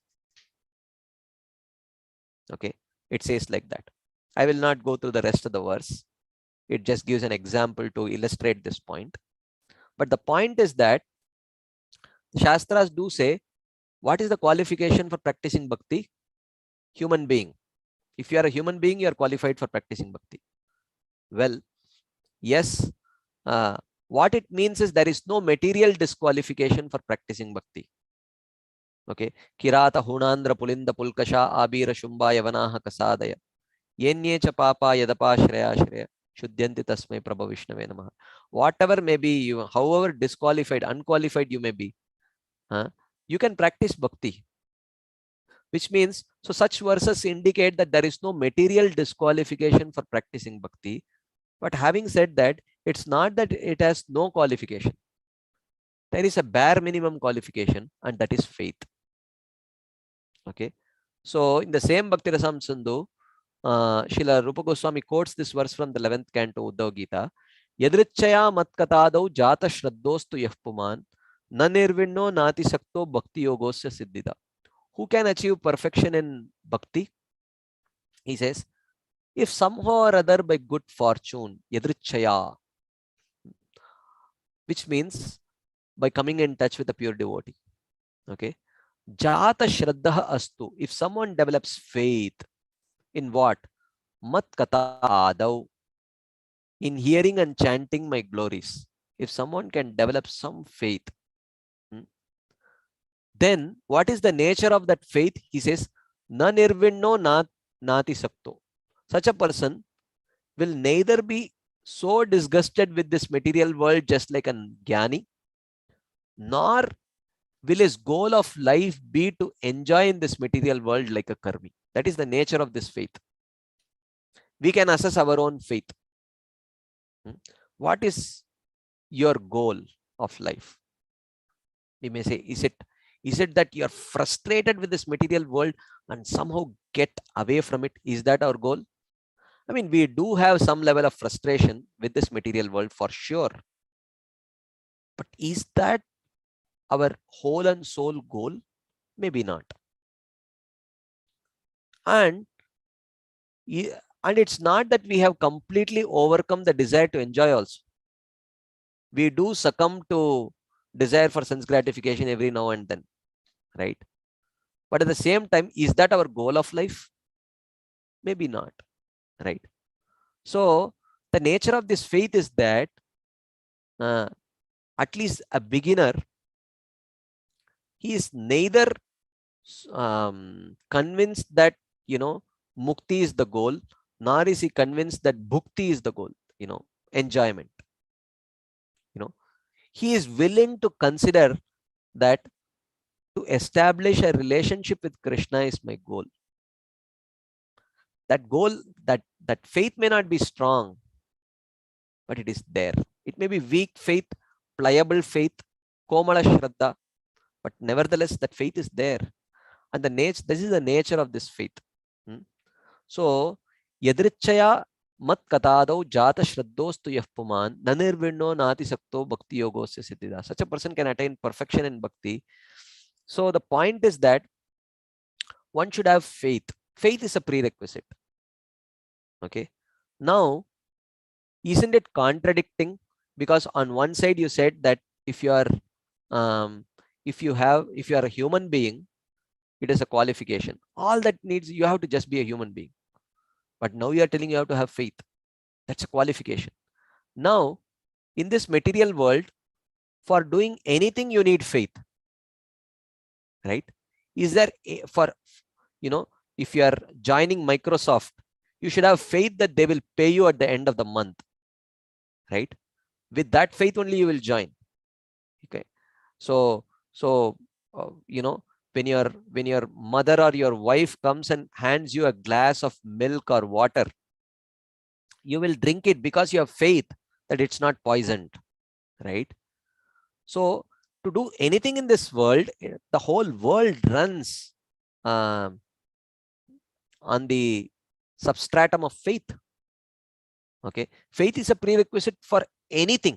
Okay, it says like that. I will not go through the rest of the verse. It just gives an example to illustrate this point. But the point is that Shastras do say, what is the qualification for practicing bhakti? Human being. If you are a human being, you are qualified for practicing bhakti. Well, yes, what it means is there is no material disqualification for practicing bhakti. Okay, Kirata Hunandra Pulinda Pulkasha Abira Shumba Yavanaha Kasadaya Yenye cha Papa Yadapa Shreya Shreya Shuddyanti Tasmai Prabha Vishnave Namaha. Whatever may be you, however disqualified, unqualified you may be, you can practice bhakti. Which means, so such verses indicate that there is no material disqualification for practicing bhakti. But having said that, it's not that it has no qualification. There is a bare minimum qualification, and that is faith. Okay. So in the same Bhakti Rasam Sindhu, Srila Rupa Goswami quotes this verse from the 11th canto Uddhav Gita. Yadrichaya matkatadau jata shraddostu yahpuman na nirvinno nati sakto bhakti yogosya siddhita. Who can achieve perfection in bhakti? He says, if somehow or other by good fortune, yadrichaya, which means by coming in touch with a pure devotee. Okay. Jata shraddha astu. If someone develops faith in what? Mat kata adau. In hearing and chanting my glories. If someone can develop some faith, then what is the nature of that faith? He says, na nirvinno nati sakto. Such a person will neither be so disgusted with this material world just like a jnani, nor will his goal of life be to enjoy in this material world like a karmi. That is the nature of this faith. We can assess our own faith. What is your goal of life? We may say, is it that you are frustrated with this material world and somehow get away from it? Is that our goal? I mean, we do have some level of frustration with this material world for sure. But is that our whole and soul goal? Maybe not. And it's not that we have completely overcome the desire to enjoy also. We do succumb to desire for sense gratification every now and then, right? But at the same time, is that our goal of life? Maybe not, right? So the nature of this faith is that at least a beginner, he is neither convinced that, mukti is the goal, nor is he convinced that bhukti is the goal, enjoyment. He is willing to consider that to establish a relationship with Krishna is my goal. That goal, that faith may not be strong, but it is there. It may be weak faith, pliable faith, komala shraddha, but nevertheless that faith is there. And this is the nature of this faith. So yadrichaya mat katadau jata shraddhostu yah puman nanirvinno nati sakto bhakti yogosya siddhida. Such a person can attain perfection in bhakti. So the point is that one should have faith. Faith is a prerequisite. Okay. Now, isn't it contradicting? Because on one side you said that if you are a human being, it is a qualification. All that needs, you have to just be a human being. But now you are telling you have to have faith. That's a qualification. Now, in this material world, for doing anything, you need faith. Right? Is there if you are joining Microsoft, you should have faith that they will pay you at the end of the month. Right? With that faith only you will join. Okay. So when your mother or your wife comes and hands you a glass of milk or water, you will drink it because you have faith that it's not poisoned, right? So to do anything in this world, the whole world runs on the substratum of faith. Okay, faith is a prerequisite for anything.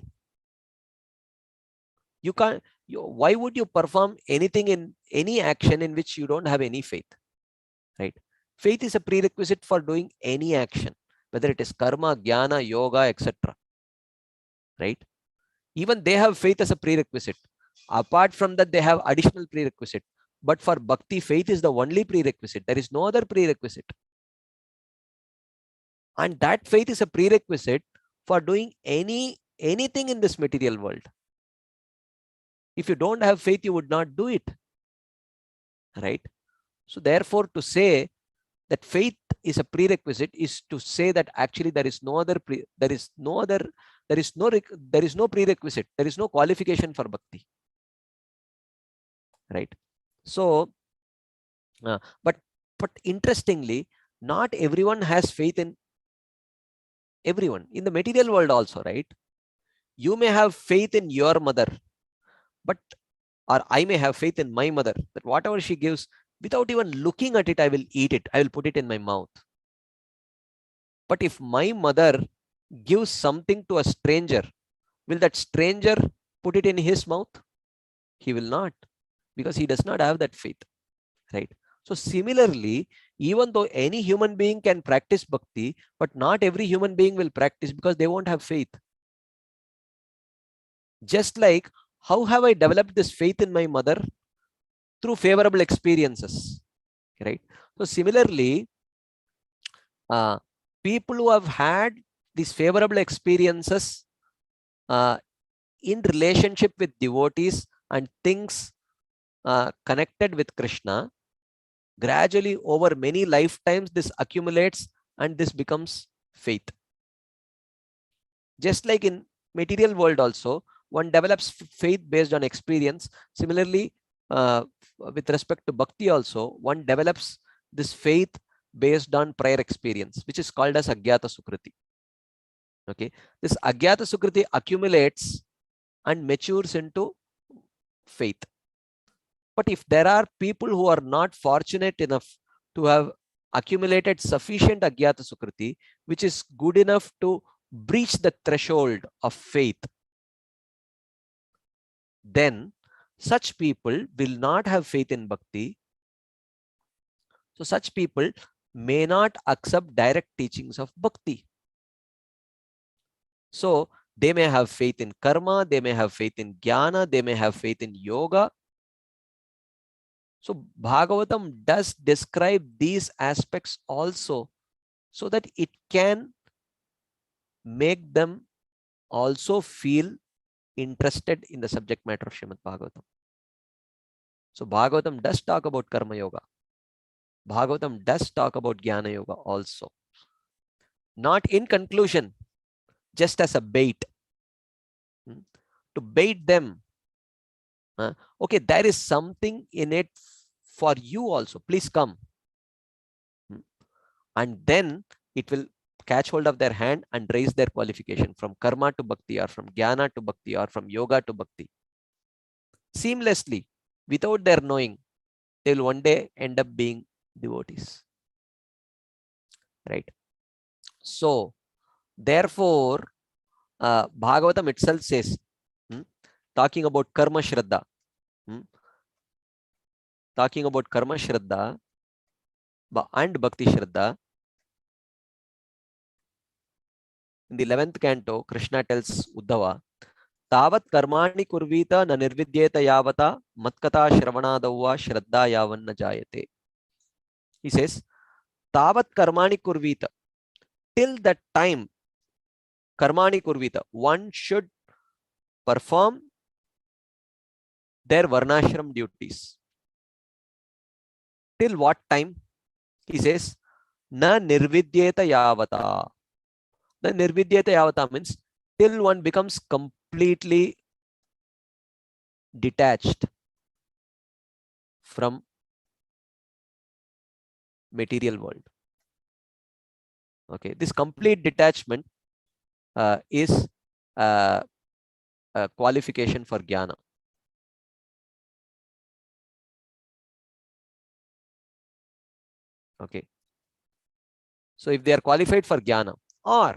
You can't. Why would you perform anything in any action in which you don't have any faith? Right? Faith is a prerequisite for doing any action, whether it is karma, jnana, yoga, etc. Right? Even they have faith as a prerequisite. Apart from that, they have additional prerequisite. But for bhakti, faith is the only prerequisite. There is no other prerequisite. And that faith is a prerequisite for doing anything in this material world. If you don't have faith, you would not do it. Right? So therefore, to say that faith is a prerequisite is to say that actually there is no prerequisite. There is no qualification for bhakti. Right? So, but interestingly, not everyone has faith in everyone. In the material world also, right? You may have faith in your mother, or I may have faith in my mother that whatever she gives, without even looking at it, I will eat it. I will put it in my mouth. But if my mother gives something to a stranger, will that stranger put it in his mouth? He will not, because he does not have that faith. Right? So similarly, even though any human being can practice bhakti, but not every human being will practice because they won't have faith. Just like, how have I developed this faith in my mother? Through favorable experiences. Right? So similarly, people who have had these favorable experiences in relationship with devotees and things connected with Krishna, gradually over many lifetimes, this accumulates and this becomes faith. Just like in material world also, one develops faith based on experience. Similarly, with respect to bhakti also, one develops this faith based on prior experience, which is called as agyata sukriti. Okay, this agyata sukriti accumulates and matures into faith. But if there are people who are not fortunate enough to have accumulated sufficient agyata sukriti, which is good enough to breach the threshold of faith, then such people will not have faith in bhakti. So such people may not accept direct teachings of bhakti. So They may have faith in karma, they may have faith in jnana, they may have faith in yoga. So Bhagavatam does describe these aspects also, so that it can make them also feel interested in the subject matter of Srimad Bhagavatam. So Bhagavatam does talk about karma yoga. Bhagavatam does talk about jnana yoga also. Not in conclusion, just as a bait. To bait them. Okay, there is something in it for you also. Please come. And then it will catch hold of their hand and raise their qualification from karma to bhakti, or from jnana to bhakti, or from yoga to bhakti. Seamlessly, without their knowing, they will one day end up being devotees. Right? So, therefore, Bhagavatam itself says, talking about karma shraddha, talking about karma shraddha and bhakti shraddha. In the 11th canto, Krishna tells Uddhava, Tavat karmani kurvita na nirvidyeta yavata matkata shravanadavva shraddha yavanna jayate. He says, Tavat karmani kurvita. Till that time, karmani kurvita, one should perform their varnashram duties. Till what time? He says, Na nirvidyeta yavata. The nirvidyeta yavata means till one becomes completely detached from material world. Okay, this complete detachment is a qualification for jnana. Okay, so if they are qualified for jnana, or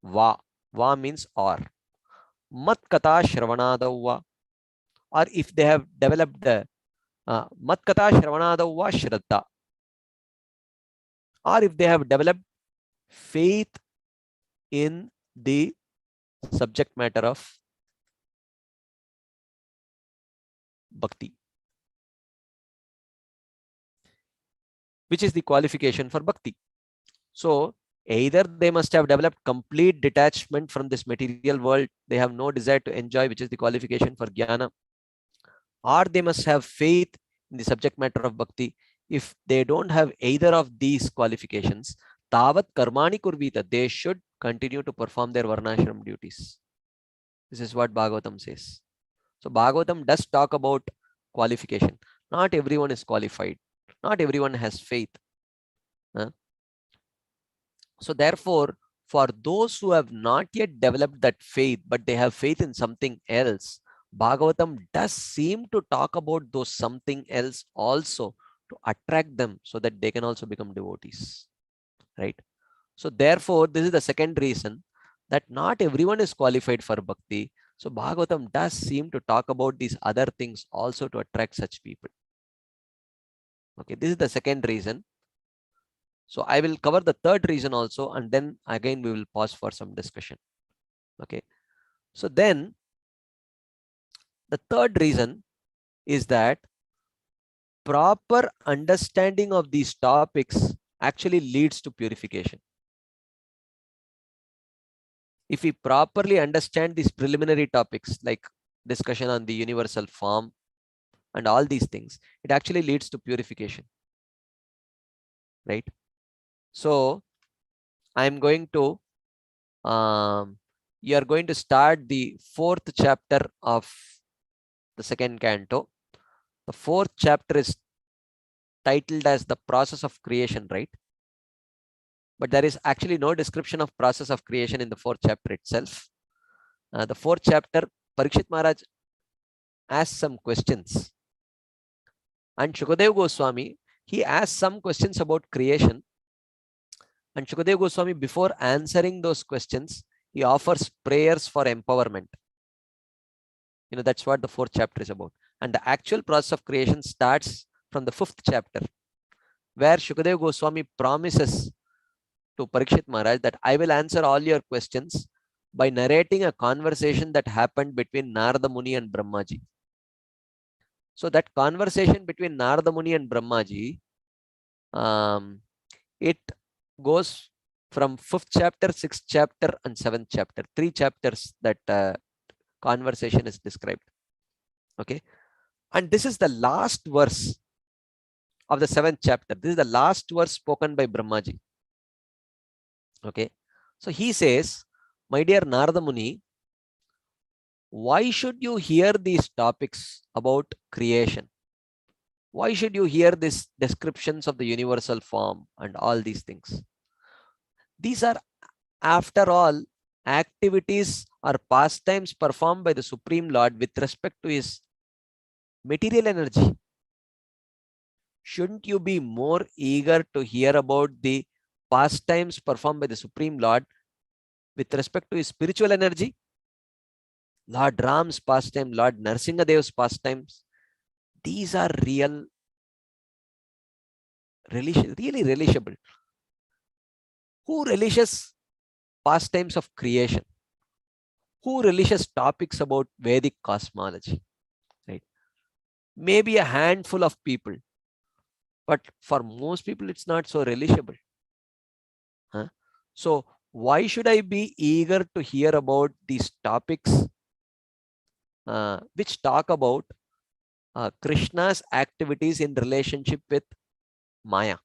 va means or mat kata shravanadavva, or if they have developed the mat kata shravanadavva shraddha, or if they have developed faith in the subject matter of bhakti, which is the qualification for bhakti. So either they must have developed complete detachment from this material world, they have no desire to enjoy, which is the qualification for jnana, or they must have faith in the subject matter of bhakti. If they don't have either of these qualifications, tavat karmani kurvita, they should continue to perform their varnashram duties. This is what Bhagavatam says. So Bhagavatam does talk about qualification. Not everyone is qualified. Not everyone has faith. So therefore, for those who have not yet developed that faith, but they have faith in something else, Bhagavatam does seem to talk about those something else also to attract them so that they can also become devotees. Right? So therefore, this is the second reason that not everyone is qualified for bhakti. So Bhagavatam does seem to talk about these other things also to attract such people. Okay, this is the second reason. So I will cover the third reason also, and then again we will pause for some discussion. Okay, so then the third reason is that proper understanding of these topics actually leads to purification. If we properly understand these preliminary topics like discussion on the universal form and all these things, it actually leads to purification. Right? So I'm going to you are going to start the 4th chapter of the 2nd canto. The 4th chapter is titled as the process of creation, right? But there is actually no description of process of creation in the 4th chapter itself. The 4th chapter, Parikshit Maharaj asked some questions, and Shukadeva Goswami, he asked some questions about creation, and Shukadeva Goswami, before answering those questions, he offers prayers for empowerment. You know, that's what the 4th chapter is about. And the actual process of creation starts from the 5th chapter, where Shukadeva Goswami promises to Parikshit Maharaj that I will answer all your questions, by narrating a conversation that happened between Narada Muni and Brahmaji. So that conversation between Narada Muni and Brahmaji, it goes from 5th chapter, 6th chapter, and 7th chapter. 3 chapters that conversation is described. Okay. And this is the last verse of the 7th chapter. This is the last verse spoken by Brahmaji. Okay. So he says, my dear Narada Muni, why should you hear these topics about creation? Why should you hear these descriptions of the universal form and all these things? These are, after all, activities or pastimes performed by the Supreme Lord with respect to his material energy. Shouldn't you be more eager to hear about the pastimes performed by the Supreme Lord with respect to his spiritual energy? Lord Ram's pastime, Lord Narsingadev's pastimes, these are really relishable. Who relishes pastimes of creation? Who relishes topics about Vedic cosmology? Right? Maybe a handful of people, but for most people, it's not so relishable. Huh? So why should I be eager to hear about these topics which talk about Krishna's activities in relationship with Maya,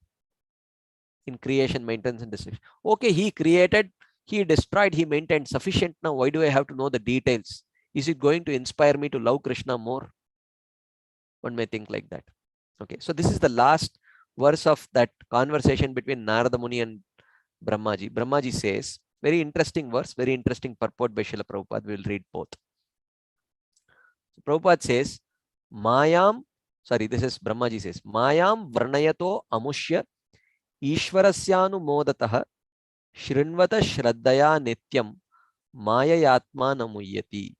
in creation, maintenance, and destruction? Okay, he created, he destroyed, he maintained. Sufficient now. Why do I have to know the details? Is it going to inspire me to love Krishna more? One may think like that. Okay, so this is the last verse of that conversation between Narada Muni and Brahmaji. Brahmaji says, very interesting verse, very interesting purport by Srila Prabhupada. We will read both. Prabhupada says, Mayam, sorry, this is Brahmaji says, Mayam Varnayato Amushya Ishwarasyanu Modatah Shrinvata Shraddaya Nityam Mayayatma Namuyati.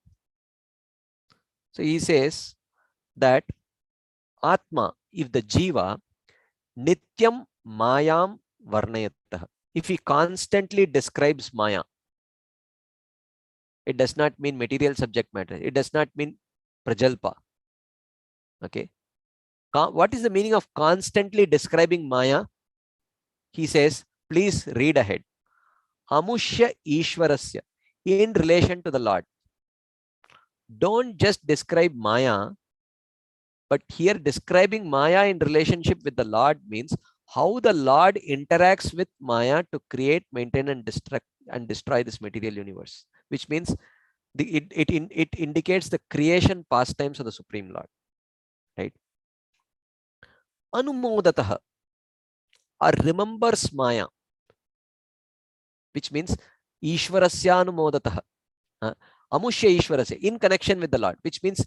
So he says that Atma, if the Jiva, Nityam Mayam Varnayatah, if he constantly describes Maya, it does not mean material subject matter. It does not mean Prajalpa. Okay. What is the meaning of constantly describing Maya? He says, please read ahead. Amushya Ishwarasya, in relation to the Lord. Don't just describe Maya, but here describing Maya in relationship with the Lord means how the Lord interacts with Maya to create, maintain, and destroy this material universe, which means it indicates the creation pastimes of the Supreme Lord. Right? Anumodatah, or remembers Maya, which means Ishwarasya Anumodatah. Amushya Ishwarasya, in connection with the Lord, which means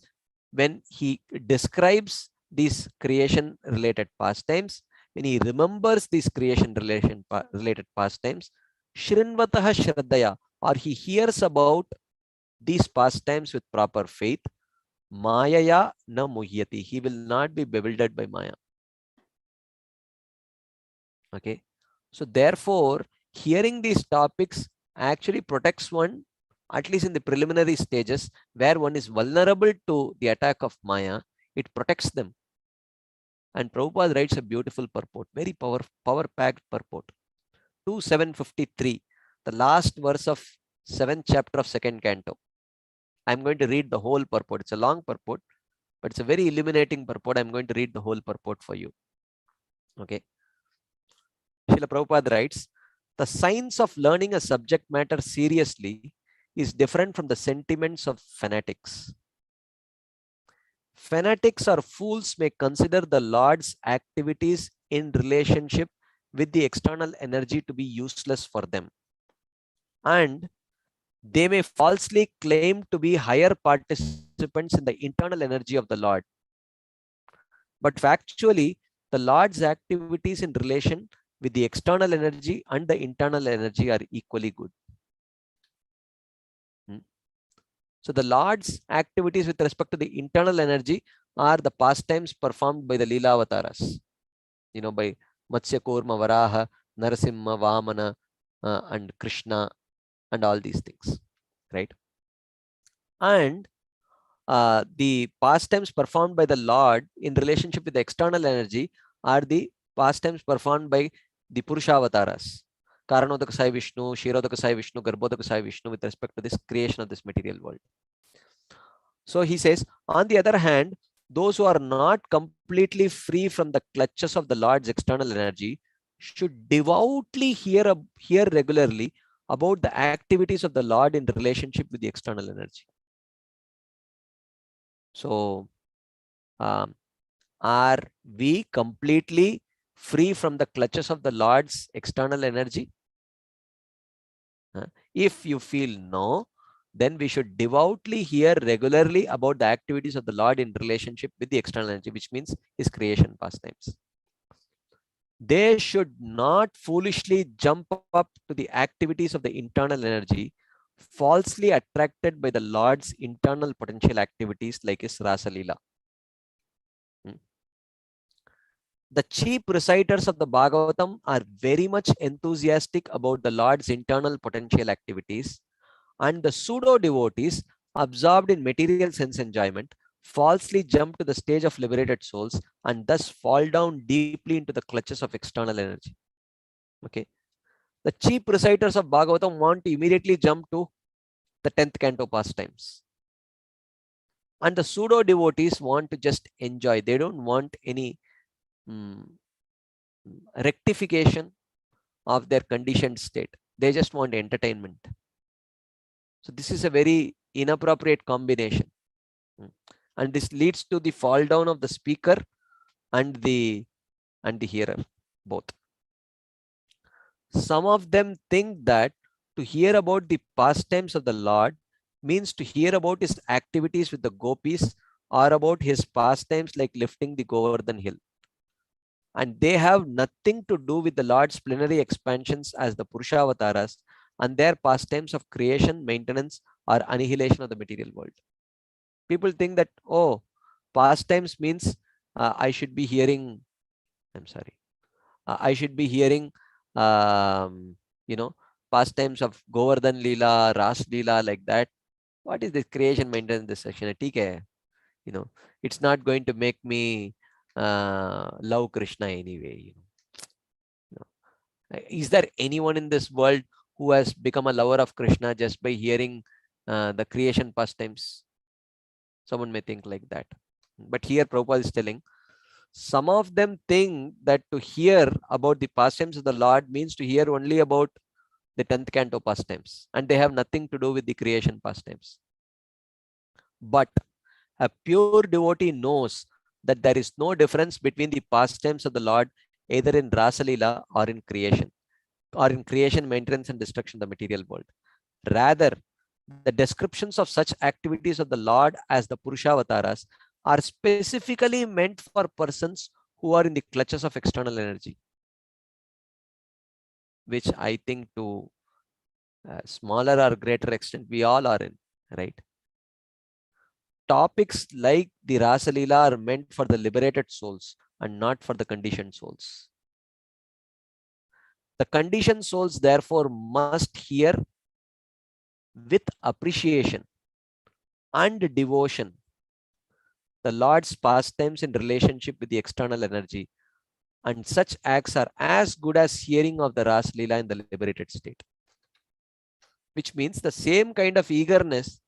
when he describes these creation related pastimes, when he remembers these creation related pastimes, Shrinvatah Shraddaya, or he hears about these pastimes with proper faith, Mayaya na muhyati, he will not be bewildered by Maya. Okay, so therefore, hearing these topics actually protects one, at least in the preliminary stages where one is vulnerable to the attack of Maya. It protects them. And Prabhupada writes a beautiful purport, very power-packed purport. 2753, the last verse of 7th chapter of 2nd canto. I'm going to read the whole purport. It's a long purport, but it's a very illuminating purport. I'm going to read the whole purport for you. Okay. Srila Prabhupada writes, the science of learning a subject matter seriously is different from the sentiments of fanatics. Fanatics or fools may consider the Lord's activities in relationship with the external energy to be useless for them. And they may falsely claim to be higher participants in the internal energy of the Lord. But factually, the Lord's activities in relation with the external energy and the internal energy are equally good. So the Lord's activities with respect to the internal energy are the pastimes performed by the Leela Avataras. You know, by Matsya, Kurma, Varaha, Narasimha, Vamana, and Krishna, and all these things. right? And the pastimes performed by the Lord in relationship with the external energy are the pastimes performed by the Purushavatas. Karanodaka Sai Vishnu, Shirodaka Sai Vishnu, Garbhodaka Sai Vishnu with respect to this creation of this material world. So he says, on the other hand, those who are not completely free from the clutches of the Lord's external energy should devoutly hear regularly about the activities of the Lord in relationship with the external energy. So, are we completely free from the clutches of the Lord's external energy? If you feel no, then we should devoutly hear regularly about the activities of the Lord in relationship with the external energy, which means his creation pastimes. They should not foolishly jump up to the activities of the internal energy, falsely attracted by the Lord's internal potential activities like his Rasa Leela. The cheap reciters of the Bhagavatam are very much enthusiastic about the Lord's internal potential activities, and the pseudo devotees absorbed in material sense enjoyment falsely jump to the stage of liberated souls and thus fall down deeply into the clutches of external energy. Okay. The cheap reciters of Bhagavatam want to immediately jump to the 10th canto pastimes. And the pseudo devotees want to just enjoy. They don't want any rectification of their conditioned state. They just want entertainment. So this is a very inappropriate combination. And this leads to the fall down of the speaker and the hearer, both. Some of them think that to hear about the pastimes of the Lord means to hear about his activities with the gopis or about his pastimes like lifting the Govardhan hill. And they have nothing to do with the Lord's plenary expansions as the Purushavatas and their pastimes of creation, maintenance, or annihilation of the material world. People think that, oh, pastimes means I should be hearing, I should be hearing, pastimes of Govardhan Leela, Ras Leela, like that. What is this creation, maintenance, this section? It's not going to make me love Krishna anyway. Is there anyone in this world who has become a lover of Krishna just by hearing the creation pastimes? Someone may think like that. But here Prabhupada is telling, some of them think that to hear about the pastimes of the Lord means to hear only about the 10th canto pastimes, and they have nothing to do with the creation pastimes. But a pure devotee knows that there is no difference between the pastimes of the Lord either in Rasa Leela or in creation, maintenance and destruction of the material world. Rather, the descriptions of such activities of the Lord as the Purushavatas are specifically meant for persons who are in the clutches of external energy, which I think to a smaller or greater extent we all are in, right? Topics like the Rasa Leela are meant for the liberated souls and not for the conditioned souls. The conditioned souls therefore must hear with appreciation and devotion the Lord's pastimes in relationship with the external energy, and such acts are as good as hearing of the Ras Leela in the liberated state. Which means the same kind of eagerness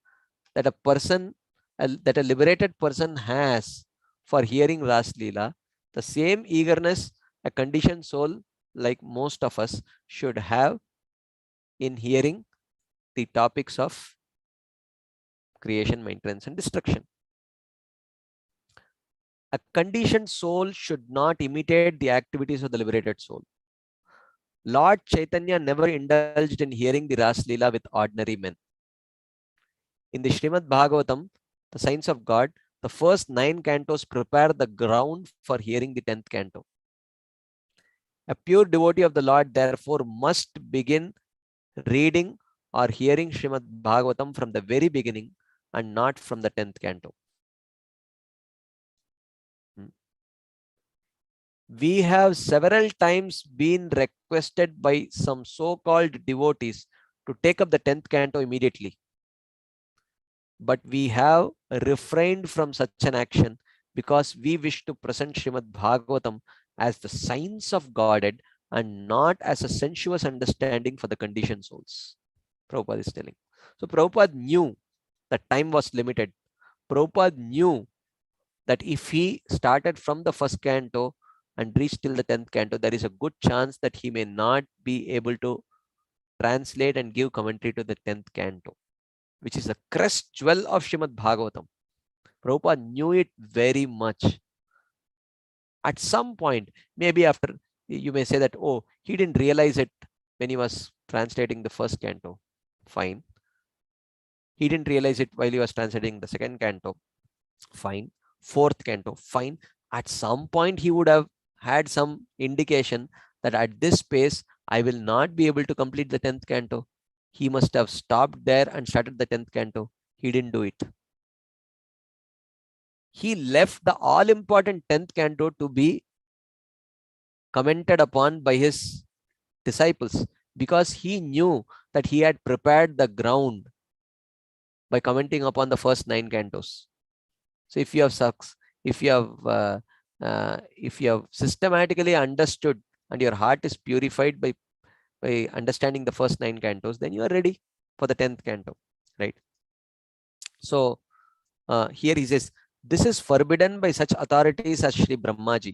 that a liberated person has for hearing Ras Leela, the same eagerness a conditioned soul like most of us should have in hearing the topics of creation, maintenance, and destruction. A conditioned soul should not imitate the activities of the liberated soul. Lord Chaitanya never indulged in hearing the Ras Leela with ordinary men. In the Srimad Bhagavatam, the Science of God, the first 9 cantos prepare the ground for hearing the 10th canto. A pure devotee of the Lord, therefore, must begin reading or hearing Srimad Bhagavatam from the very beginning and not from the 10th canto. We have several times been requested by some so-called devotees to take up the 10th canto immediately. but we have refrained from such an action because we wish to present Srimad Bhagavatam as the science of Godhead and not as a sensuous understanding for the conditioned souls. Prabhupada is telling. So Prabhupada knew that time was limited. Prabhupada knew that if he started from the first canto and reached till the 10th canto, there is a good chance that he may not be able to translate and give commentary to the 10th canto, which is the crest jewel of Srimad Bhagavatam. Prabhupada knew it very much. At some point, maybe after, you may say that, oh, he didn't realize it when he was translating the first canto. Fine. He didn't realize it while he was translating the second canto. Fine. Fourth canto. Fine. At some point, he would have had some indication that at this pace, I will not be able to complete the 10th canto. He must have stopped there and started the 10th canto. He didn't do it. He left the all-important 10th canto to be commented upon by his disciples because he knew that he had prepared the ground by commenting upon the first 9 cantos. So if you have systematically understood and your heart is purified by understanding the first 9 cantos, then you are ready for the 10th canto, right? So here he says, this is forbidden by such authorities as Sri Brahmaji.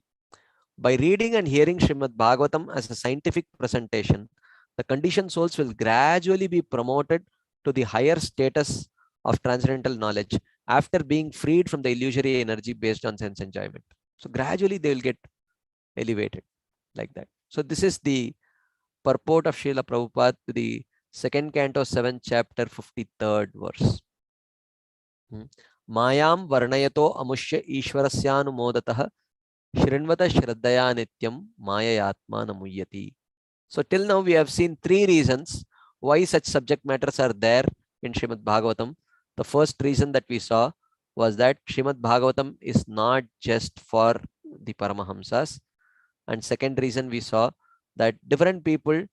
By reading and hearing Srimad Bhagavatam as a scientific presentation, the conditioned souls will gradually be promoted to the higher status of transcendental knowledge after being freed from the illusory energy based on sense enjoyment. So gradually they will get elevated like that. So this is the purport of Srila Prabhupada to the 2nd canto 7th chapter 53rd verse. Mayam varnayato amushya ishwarasyanumodatah Shrinvata Shraddhaya Nityam Maya Yatma Namuyati. So till now we have seen 3 reasons why such subject matters are there in Srimad Bhagavatam. The first reason that we saw was that Srimad Bhagavatam is not just for the Paramahamsas. And second reason we saw that different people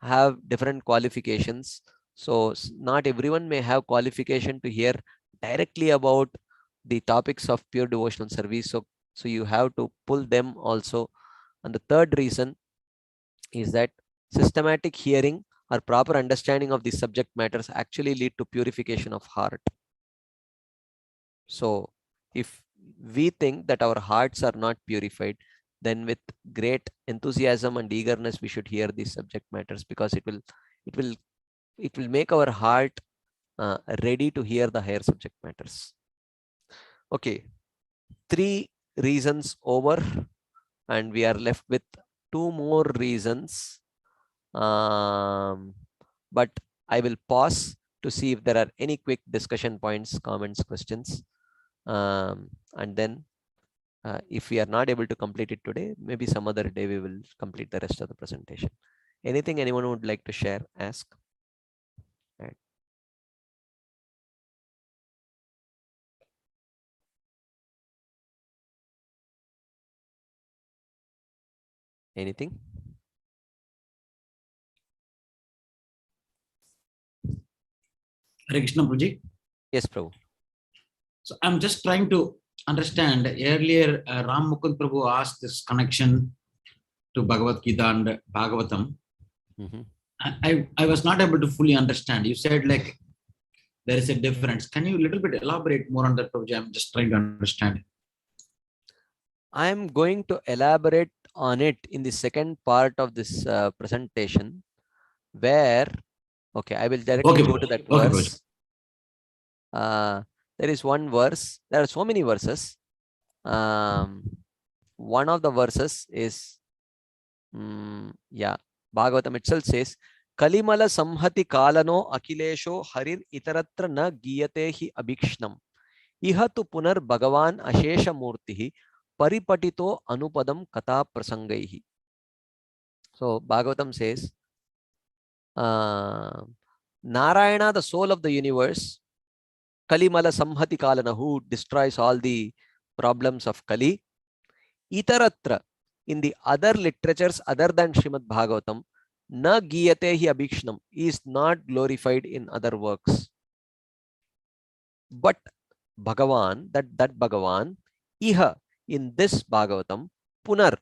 have different qualifications. So not everyone may have qualification to hear directly about the topics of pure devotional service. So you have to pull them also. And the third reason is that systematic hearing or proper understanding of these subject matters actually lead to purification of heart. So if we think that our hearts are not purified, then with great enthusiasm and eagerness we should hear these subject matters, because it will make our heart ready to hear the higher subject matters. Okay, 3 reasons over, and we are left with 2 more reasons. But I will pause to see if there are any quick discussion points, comments, questions. And then if we are not able to complete it today, maybe some other day we will complete the rest of the presentation. Anything anyone would like to share, ask? Right. Anything? Hare Krishna, Prabhuji. Yes, Prabhu. So I'm just trying to understand. Earlier, Ram Mukund Prabhu asked this connection to Bhagavad Gita and Bhagavatam. I was not able to fully understand. You said like there is a difference. Can you a little bit elaborate more on that, Prabhuji? I'm just trying to understand. I am going to elaborate on it in the second part of this presentation, where, okay, I will directly go to that verse. There is one verse. There are so many verses. One of the verses is, Bhagavatam itself says, Kalimala samhati kalano akilesho harir itaratra na giyate hi abhikshnam. Ihatu punar bhagavan ashesha murtihi paripatito anupadam kata prasangaihi. So Bhagavatam says, Narayana, the soul of the universe, Kalimala samhati kalana, who destroys all the problems of Kali. Itaratra, in the other literatures other than Srimad Bhagavatam, na giyate hi abhikshnam, is not glorified in other works. But Bhagavan, that Bhagavan, iha, in this Bhagavatam, punar,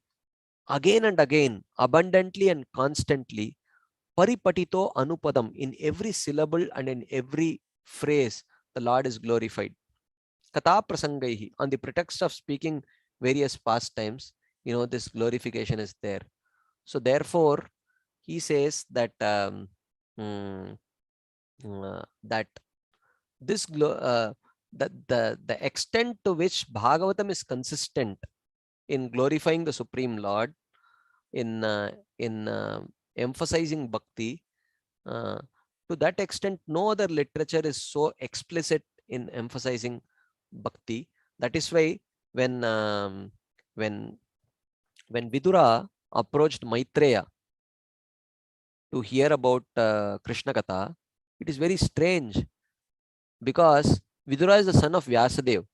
again and again, abundantly and constantly, paripatito anupadam, in every syllable and in every phrase, the Lord is glorified. Katha prasangaihi, on the pretext of speaking various pastimes, this glorification is there. So therefore, he says that that this the extent to which Bhagavatam is consistent in glorifying the Supreme Lord, in emphasizing bhakti, to that extent, no other literature is so explicit in emphasizing bhakti. That is why when Vidura approached Maitreya to hear about Krishna Katha, it is very strange because Vidura is the son of Vyasadeva,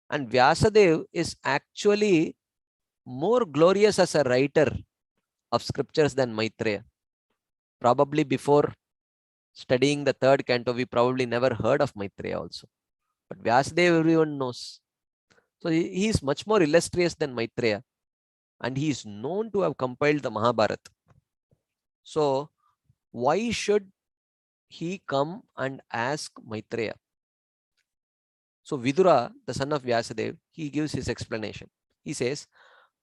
and Vyasadeva is actually more glorious as a writer of scriptures than Maitreya. Probably before studying the third canto, we probably never heard of Maitreya also. But Vyasadeva everyone knows. So he is much more illustrious than Maitreya, and he is known to have compiled the Mahabharata. So why should he come and ask Maitreya? So Vidura, the son of Vyasadeva, he gives his explanation. He says,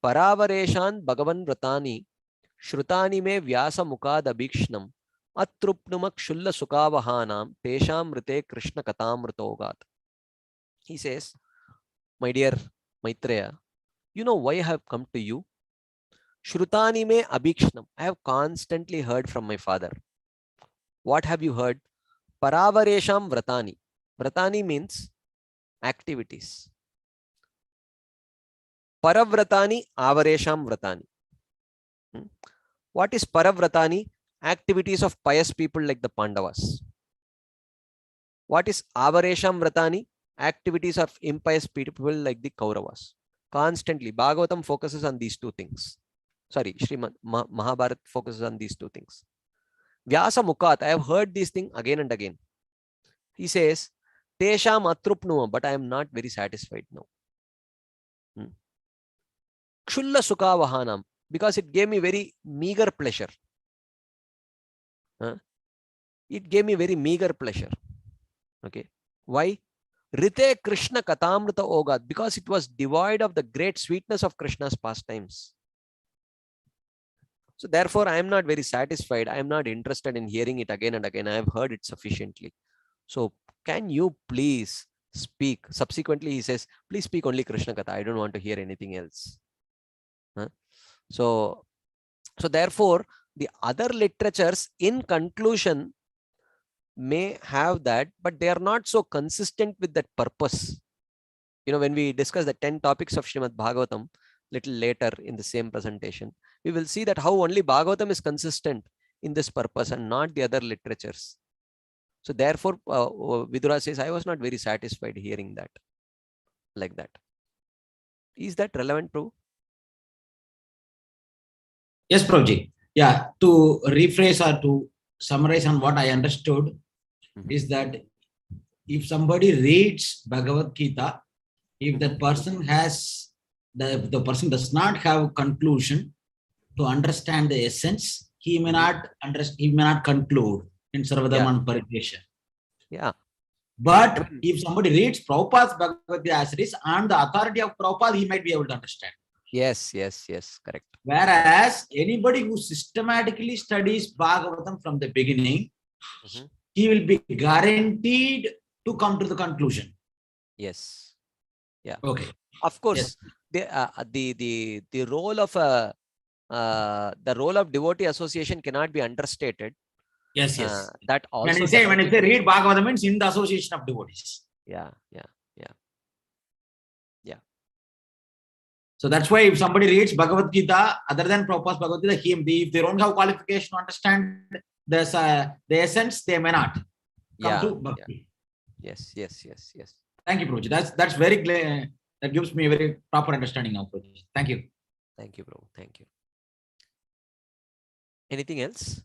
Paravareshan Bhagavan Vratani Shrutani me Vyasa Mukad Abhikshnam Atrupnumak Shulla Sukavahanam Tesham Rite Krishna Katamritogat. He says, my dear Maitreya, you know why I have come to you? Shrutani me Abhikshnam. I have constantly heard from my father. What have you heard? Paravaresham Vratani. Vratani means activities. Paravratani, Avaresham Vratani. What is Paravratani? Activities of pious people like the Pandavas. What is Avaresham Vratani? Activities of impious people like the Kauravas. Constantly, Bhagavatam focuses on these two things. Sorry, Srimad Mahabharata focuses on these two things. Vyasa Mukat, I have heard these things again and again. He says, Tesham Atrupnuma, but I am not very satisfied now. Kshulla Sukha Vahanam, because it gave me very meager pleasure. It gave me very meager pleasure. Okay. Why? Rite Krishna Katamrita Ogat, because it was devoid of the great sweetness of Krishna's pastimes. So therefore, I am not very satisfied. I am not interested in hearing it again and again. I have heard it sufficiently. So can you please speak? Subsequently, he says, please speak only Krishna Katha. I don't want to hear anything else. So therefore, the other literatures in conclusion may have that, but they are not so consistent with that purpose. When we discuss the 10 topics of Srimad Bhagavatam little later in the same presentation, we will see that how only Bhagavatam is consistent in this purpose and not the other literatures. So therefore, Vidura says, I was not very satisfied hearing that like that. Is that relevant, Prabhu? Yes, Prabhuji. Yeah, to rephrase or to summarize on what I understood is that if somebody reads Bhagavad Gita, if that person has, the person does not have conclusion to understand the essence, he may not conclude in Sarvadharman Parityesha. Yeah. But if somebody reads Prabhupada's Bhagavad Gita as it is, on the authority of Prabhupada, he might be able to understand. Yes, correct. Whereas anybody who systematically studies Bhagavatam from the beginning, he will be guaranteed to come to the conclusion. Yes. Yeah. Okay. Of course, yes. The role of the role of devotee association cannot be understated. Yes. That also. When I say read Bhagavatam means in the association of devotees. Yeah. So that's why if somebody reads Bhagavad Gita other than Prabhupada's Bhagavad Gita, if they don't have qualification to understand the essence, they may not come to Bhakti. Yes. Thank you, Prabhuji. That's very clear. That gives me a very proper understanding now, Prabhuji. Thank you. Thank you, Prabhu. Thank you. Anything else?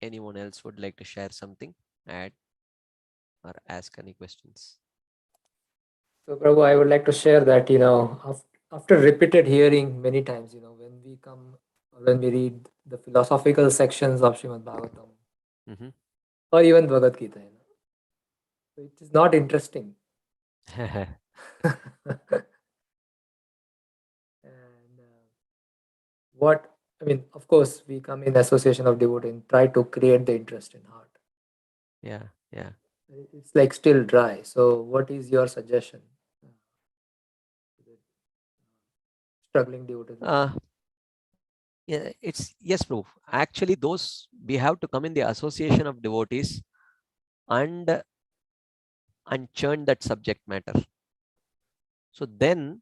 anyone else would like to share something, add, or ask any questions? So, Prabhu, I would like to share that, after repeated hearing many times, when we come, when we read the philosophical sections of Srimad Bhagavatam Mhm. or even Bhagavad Gita, so it is not interesting. And what, I mean, of course, we come in association of devotee and try to create the interest in heart. Yeah, yeah. It's like still dry. So, what is your suggestion? To the struggling devotees. Yeah, it's yes, bro. Actually, those we have to come in the association of devotees and churn that subject matter. So then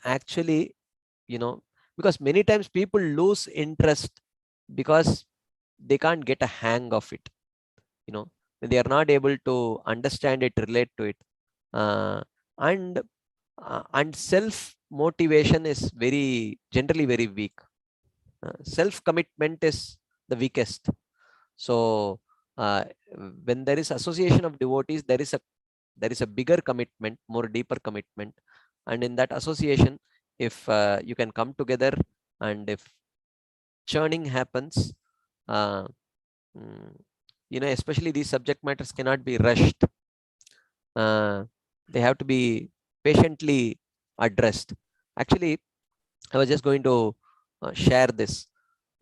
actually, because many times people lose interest because they can't get a hang of it. They are not able to understand it, relate to it, uh, and self motivation is generally very weak. Self commitment is the weakest. So when there is association of devotees, there is a bigger commitment, more deeper commitment, and in that association, if you can come together and if churning happens, uh, mm, especially these subject matters cannot be rushed. They have to be patiently addressed. Actually, I was just going to share this.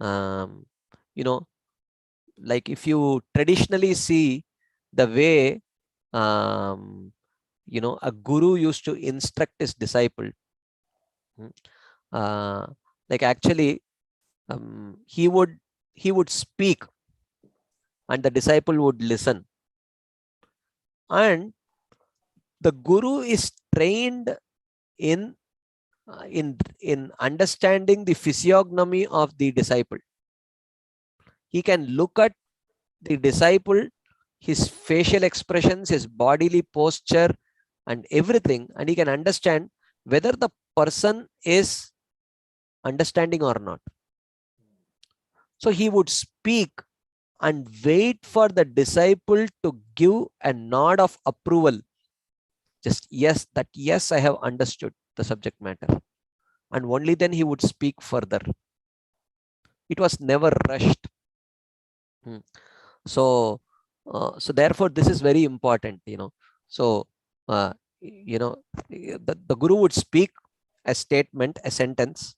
Um, you know, like if you traditionally see the way a guru used to instruct his disciple, uh, like actually he would speak and the disciple would listen, and the guru is trained in in understanding the physiognomy of the disciple. He can look at the disciple, his facial expressions, his bodily posture, and everything, and he can understand whether the person is understanding or not. So he would speak and wait for the disciple to give a nod of approval. Just yes, I have understood the subject matter. And only then he would speak further. It was never rushed. So therefore this is very important. So the guru would speak a statement, a sentence,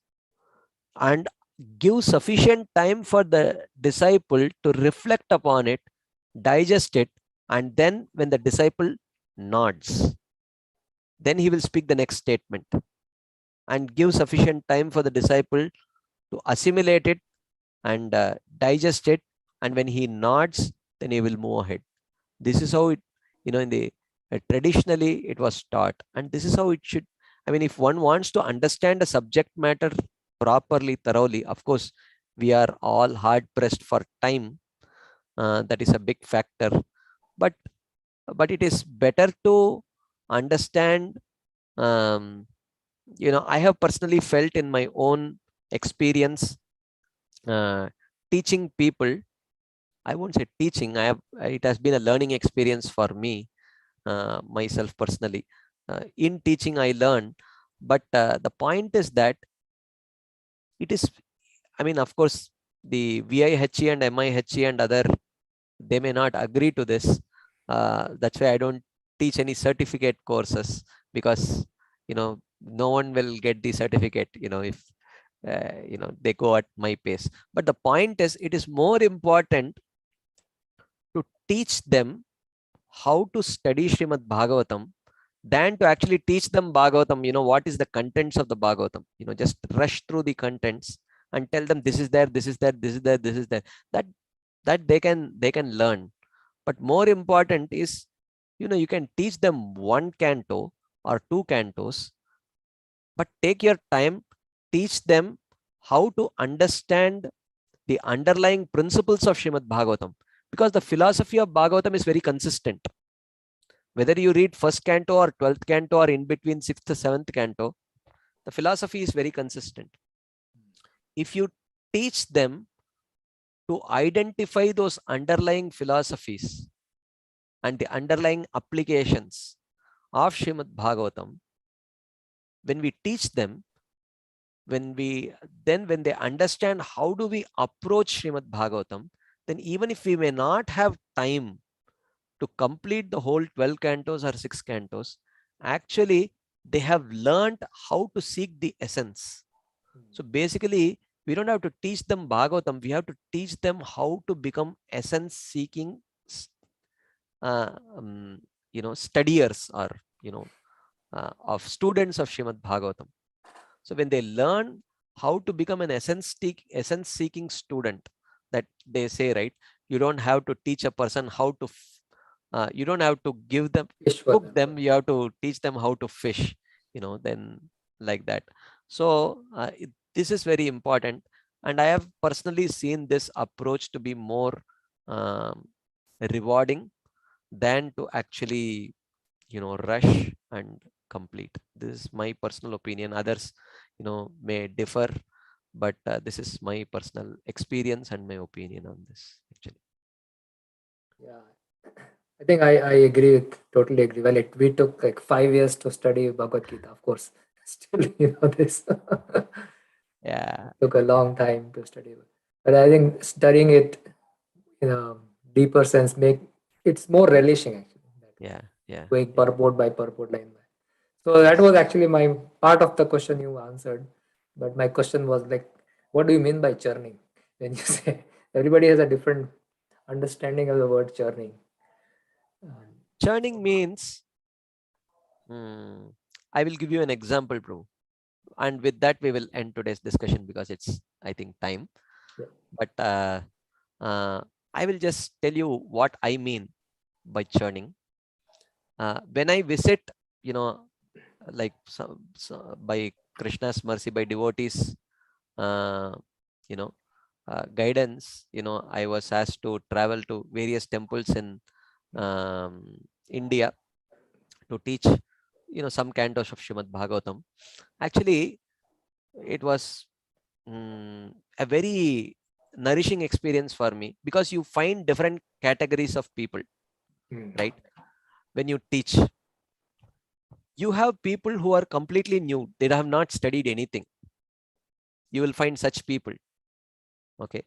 and give sufficient time for the disciple to reflect upon it, digest it, and then when the disciple nods, then he will speak the next statement and give sufficient time for the disciple to assimilate it and digest it, and when he nods, then he will move ahead. This is how it, in the traditionally it was taught, and this is how it should. I mean, if one wants to understand a subject matter properly, thoroughly, of course, we are all hard pressed for time. That is a big factor, but it is better to understand. I have personally felt in my own experience teaching people. I won't say teaching. It has been a learning experience for me, myself personally. In teaching, I learned, but the point is that it is. I mean, of course, the VIHE and MIHE and other, they may not agree to this. That's why I don't teach any certificate courses, because no one will get the certificate if they go at my pace. But the point is, it is more important to teach them how to study Srimad Bhagavatam than to actually teach them Bhagavatam. What is the contents of the Bhagavatam? Just rush through the contents and tell them this is there, this is there, this is there, this is there. That they can learn. But more important is, you can teach them one canto or two cantos, but take your time, teach them how to understand the underlying principles of Srimad Bhagavatam, because the philosophy of Bhagavatam is very consistent. Whether you read first canto or 12th canto or in between 6th, 7th canto, the philosophy is very consistent. If you teach them to identify those underlying philosophies and the underlying applications of Srimad Bhagavatam, when we teach them, when they understand how do we approach Srimad Bhagavatam, then even if we may not have time to complete the whole 12 cantos or 6 cantos, actually they have learned how to seek the essence. So basically, we don't have to teach them Bhagavatam, we have to teach them how to become essence seeking studiers, or of students of Srimad Bhagavatam. So when they learn how to become an essence seeking student, that they say, right, you don't have to teach a person how to you don't have to give them cook them, you have to teach them how to fish, then like that. So this is very important, and I have personally seen this approach to be more rewarding than to actually rush and complete. This is my personal opinion. Others may differ, but this is my personal experience and my opinion on this, actually. Yeah, I think I agree totally agree. Well, we took like 5 years to study Bhagavad Gita, of course. Still, this Yeah, took a long time to study. But I think studying it in a deeper sense it's more relishing, actually. yeah. Going purport by purport, line by. So that was actually my part of the question you answered. But my question was like, what do you mean by churning? When you say everybody has a different understanding of the word churning. Churning means, I will give you an example, bro. And with that, we will end today's discussion because it's, I think, time. Yeah. But I will just tell you what I mean by churning. When I visit, like by Krishna's mercy, by devotees, guidance, I was asked to travel to various temples in India to teach, some cantos of Srimad Bhagavatam. Actually, it was a very nourishing experience for me, because you find different categories of people, right? When you teach, you have people who are completely new, they have not studied anything. You will find such people, okay?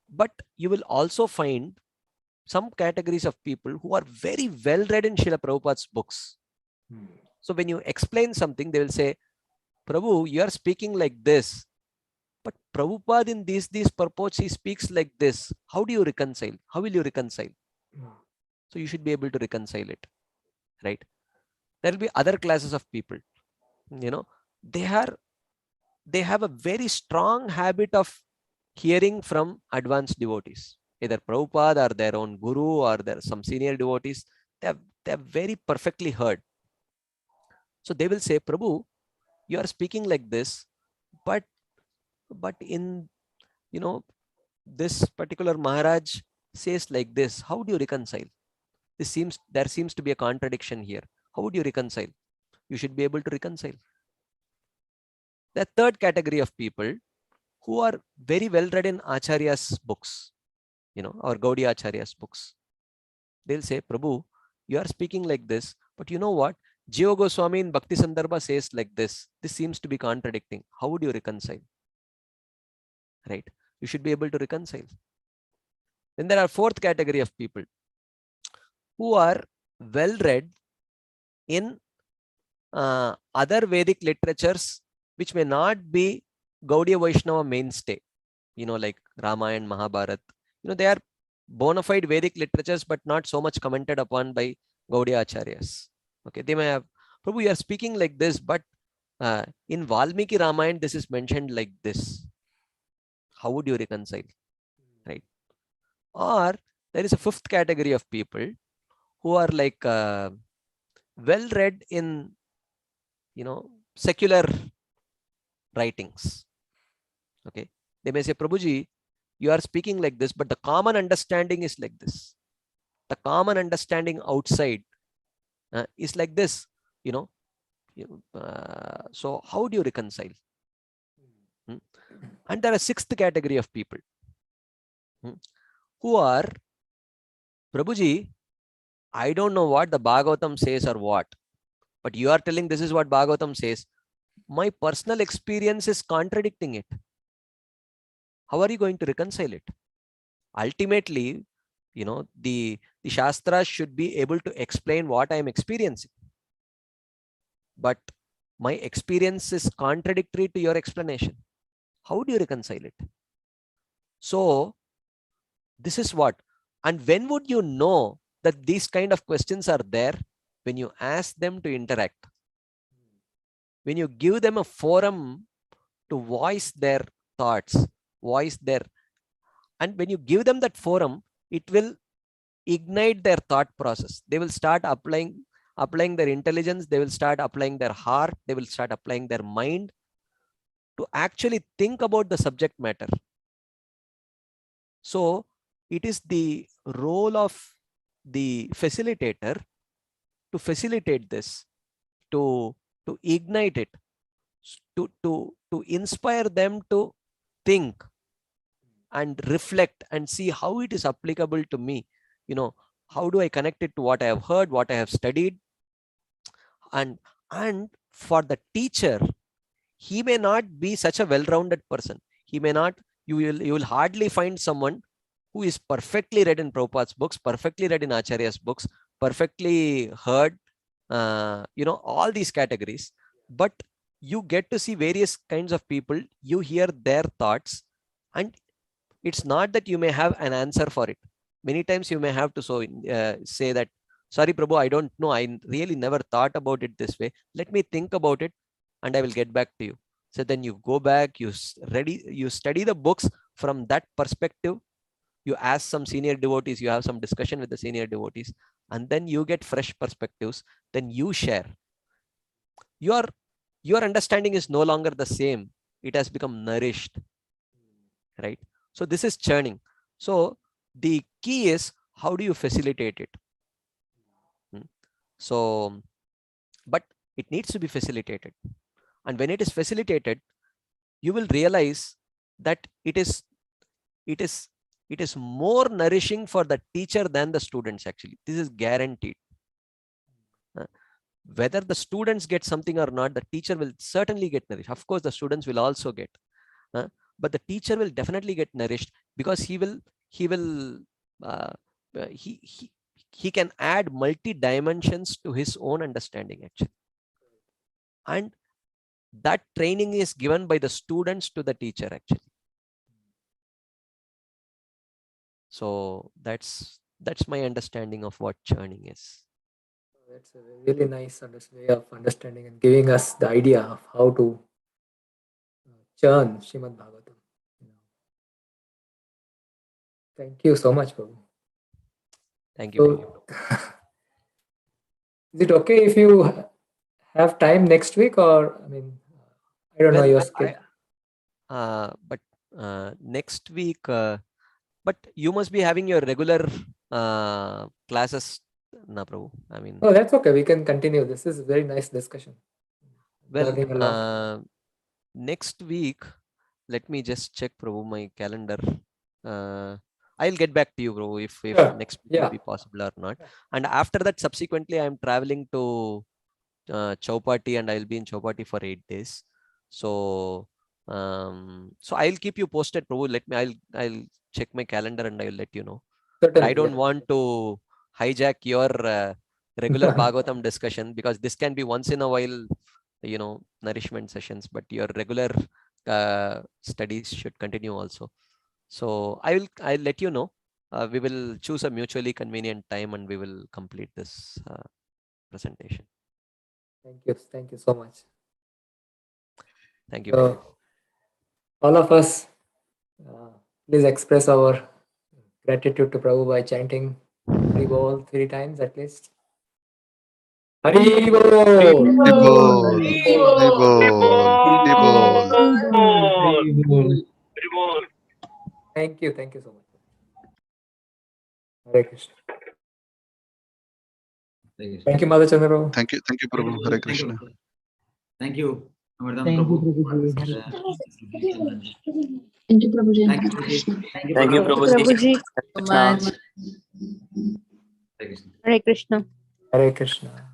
But you will also find some categories of people who are very well read in Srila Prabhupada's books. So when you explain something, they will say, Prabhu, you are speaking like this, but Prabhupada in these purports, he speaks like this. How do you reconcile? How will you reconcile? So you should be able to reconcile it, right? There will be other classes of people, they have a very strong habit of hearing from advanced devotees, either Prabhupada or their own guru or some senior devotees. They have very perfectly heard. So they will say, Prabhu, you are speaking like this, but in, this particular Maharaj says like this. How do you reconcile? There seems to be a contradiction here. How would you reconcile? You should be able to reconcile. The third category of people who are very well read in Acharya's books, or Gaudiya Acharya's books. They'll say, Prabhu, you are speaking like this, but you know what? Jiva Goswami in Bhakti Sandarbha says like this. This seems to be contradicting. How would you reconcile? Right? You should be able to reconcile. Then there are fourth category of people who are well read in other Vedic literatures, which may not be Gaudiya Vaishnava mainstay, like Ramayana, Mahabharata. They are bona fide Vedic literatures, but not so much commented upon by Gaudiya Acharyas. Okay, they may have, Prabhu, you are speaking like this, but in Valmiki Ramayana, this is mentioned like this. How would you reconcile? Right? Or there is a fifth category of people who are like well read in, secular writings. Okay, they may say, Prabhuji, you are speaking like this, but the common understanding is like this. The common understanding outside is like this, so how do you reconcile? And there are sixth category of people who are, Prabhuji, I don't know what the Bhagavatam says or what, but you are telling this is what Bhagavatam says. My personal experience is contradicting it. How are you going to reconcile it? Ultimately, the Shastras should be able to explain what I am experiencing. But my experience is contradictory to your explanation. How do you reconcile it? So this is what. And when would you know that these kind of questions are there? When you ask them to interact. When you give them a forum to voice their thoughts, and when you give them that forum, it will ignite their thought process. They will start applying their intelligence. They will start applying their heart. They will start applying their mind to actually think about the subject matter. So it is the role of the facilitator to facilitate this, to ignite it, to inspire them to think and reflect and see how it is applicable to me. How do I connect it to what I have heard, what I have studied? And for the teacher, he may not be such a well-rounded person. He may not, you will hardly find someone who is perfectly read in Prabhupada's books, perfectly read in Acharya's books, perfectly heard, all these categories. But you get to see various kinds of people, you hear their thoughts, and it's not that you may have an answer for it. Many times you may have to say that, sorry, Prabhu, I don't know. I really never thought about it this way. Let me think about it and I will get back to you. So then you go back, you study the books from that perspective. You ask some senior devotees, you have some discussion with the senior devotees, and then you get fresh perspectives. Then you share. Your understanding is no longer the same. It has become nourished, right? So this is churning. So the key is, how do you facilitate it? So, but it needs to be facilitated. And when it is facilitated, you will realize that it is more nourishing for the teacher than the students. Actually, this is guaranteed. Whether the students get something or not, the teacher will certainly get nourished. Of course, the students will also get, but the teacher will definitely get nourished, because he can add multi dimensions to his own understanding, actually. And that training is given by the students to the teacher, actually. So that's my understanding of what churning is. That's a really nice way of understanding and giving us the idea of how to churn Srimad Bhagavatam. Thank you so much, Prabhu. Thank you. So, is it okay if you have time next week, or I don't know your schedule. But next week, but you must be having your regular classes, na Prabhu. Oh, that's okay. We can continue. This is a very nice discussion. Well, next week, let me just check, Prabhu, my calendar. I'll get back to you, Prabhu, if next week will be possible or not. And after that, subsequently, I'm traveling to Chowpatty, and I'll be in Chowpatty for 8 days. So I'll keep you posted, Prabhu. I'll check my calendar and I'll let you know. But I don't want to hijack your regular Bhagavatam discussion, because this can be once in a while, nourishment sessions, but your regular studies should continue also. So I'll let you know. We will choose a mutually convenient time and we will complete this presentation. Thank you so much. Thank you. All of us, please express our gratitude to Prabhu by chanting Hari Bol 3 times at least. Hari Bol! Thank you so much. Hare Krishna. Thank you, Mother Chandra. Thank you, Prabhu. Hare Krishna. Thank you, Vardhan Thank you, Prabhu. Prabhuji. Thank you, Prabhuji. Thank you, Hare Prabhuji. Krishna. Thank you, Thank you, Prabhuji. Prabhuji. So much. Hare Krishna. Hare Krishna. Hare Krishna.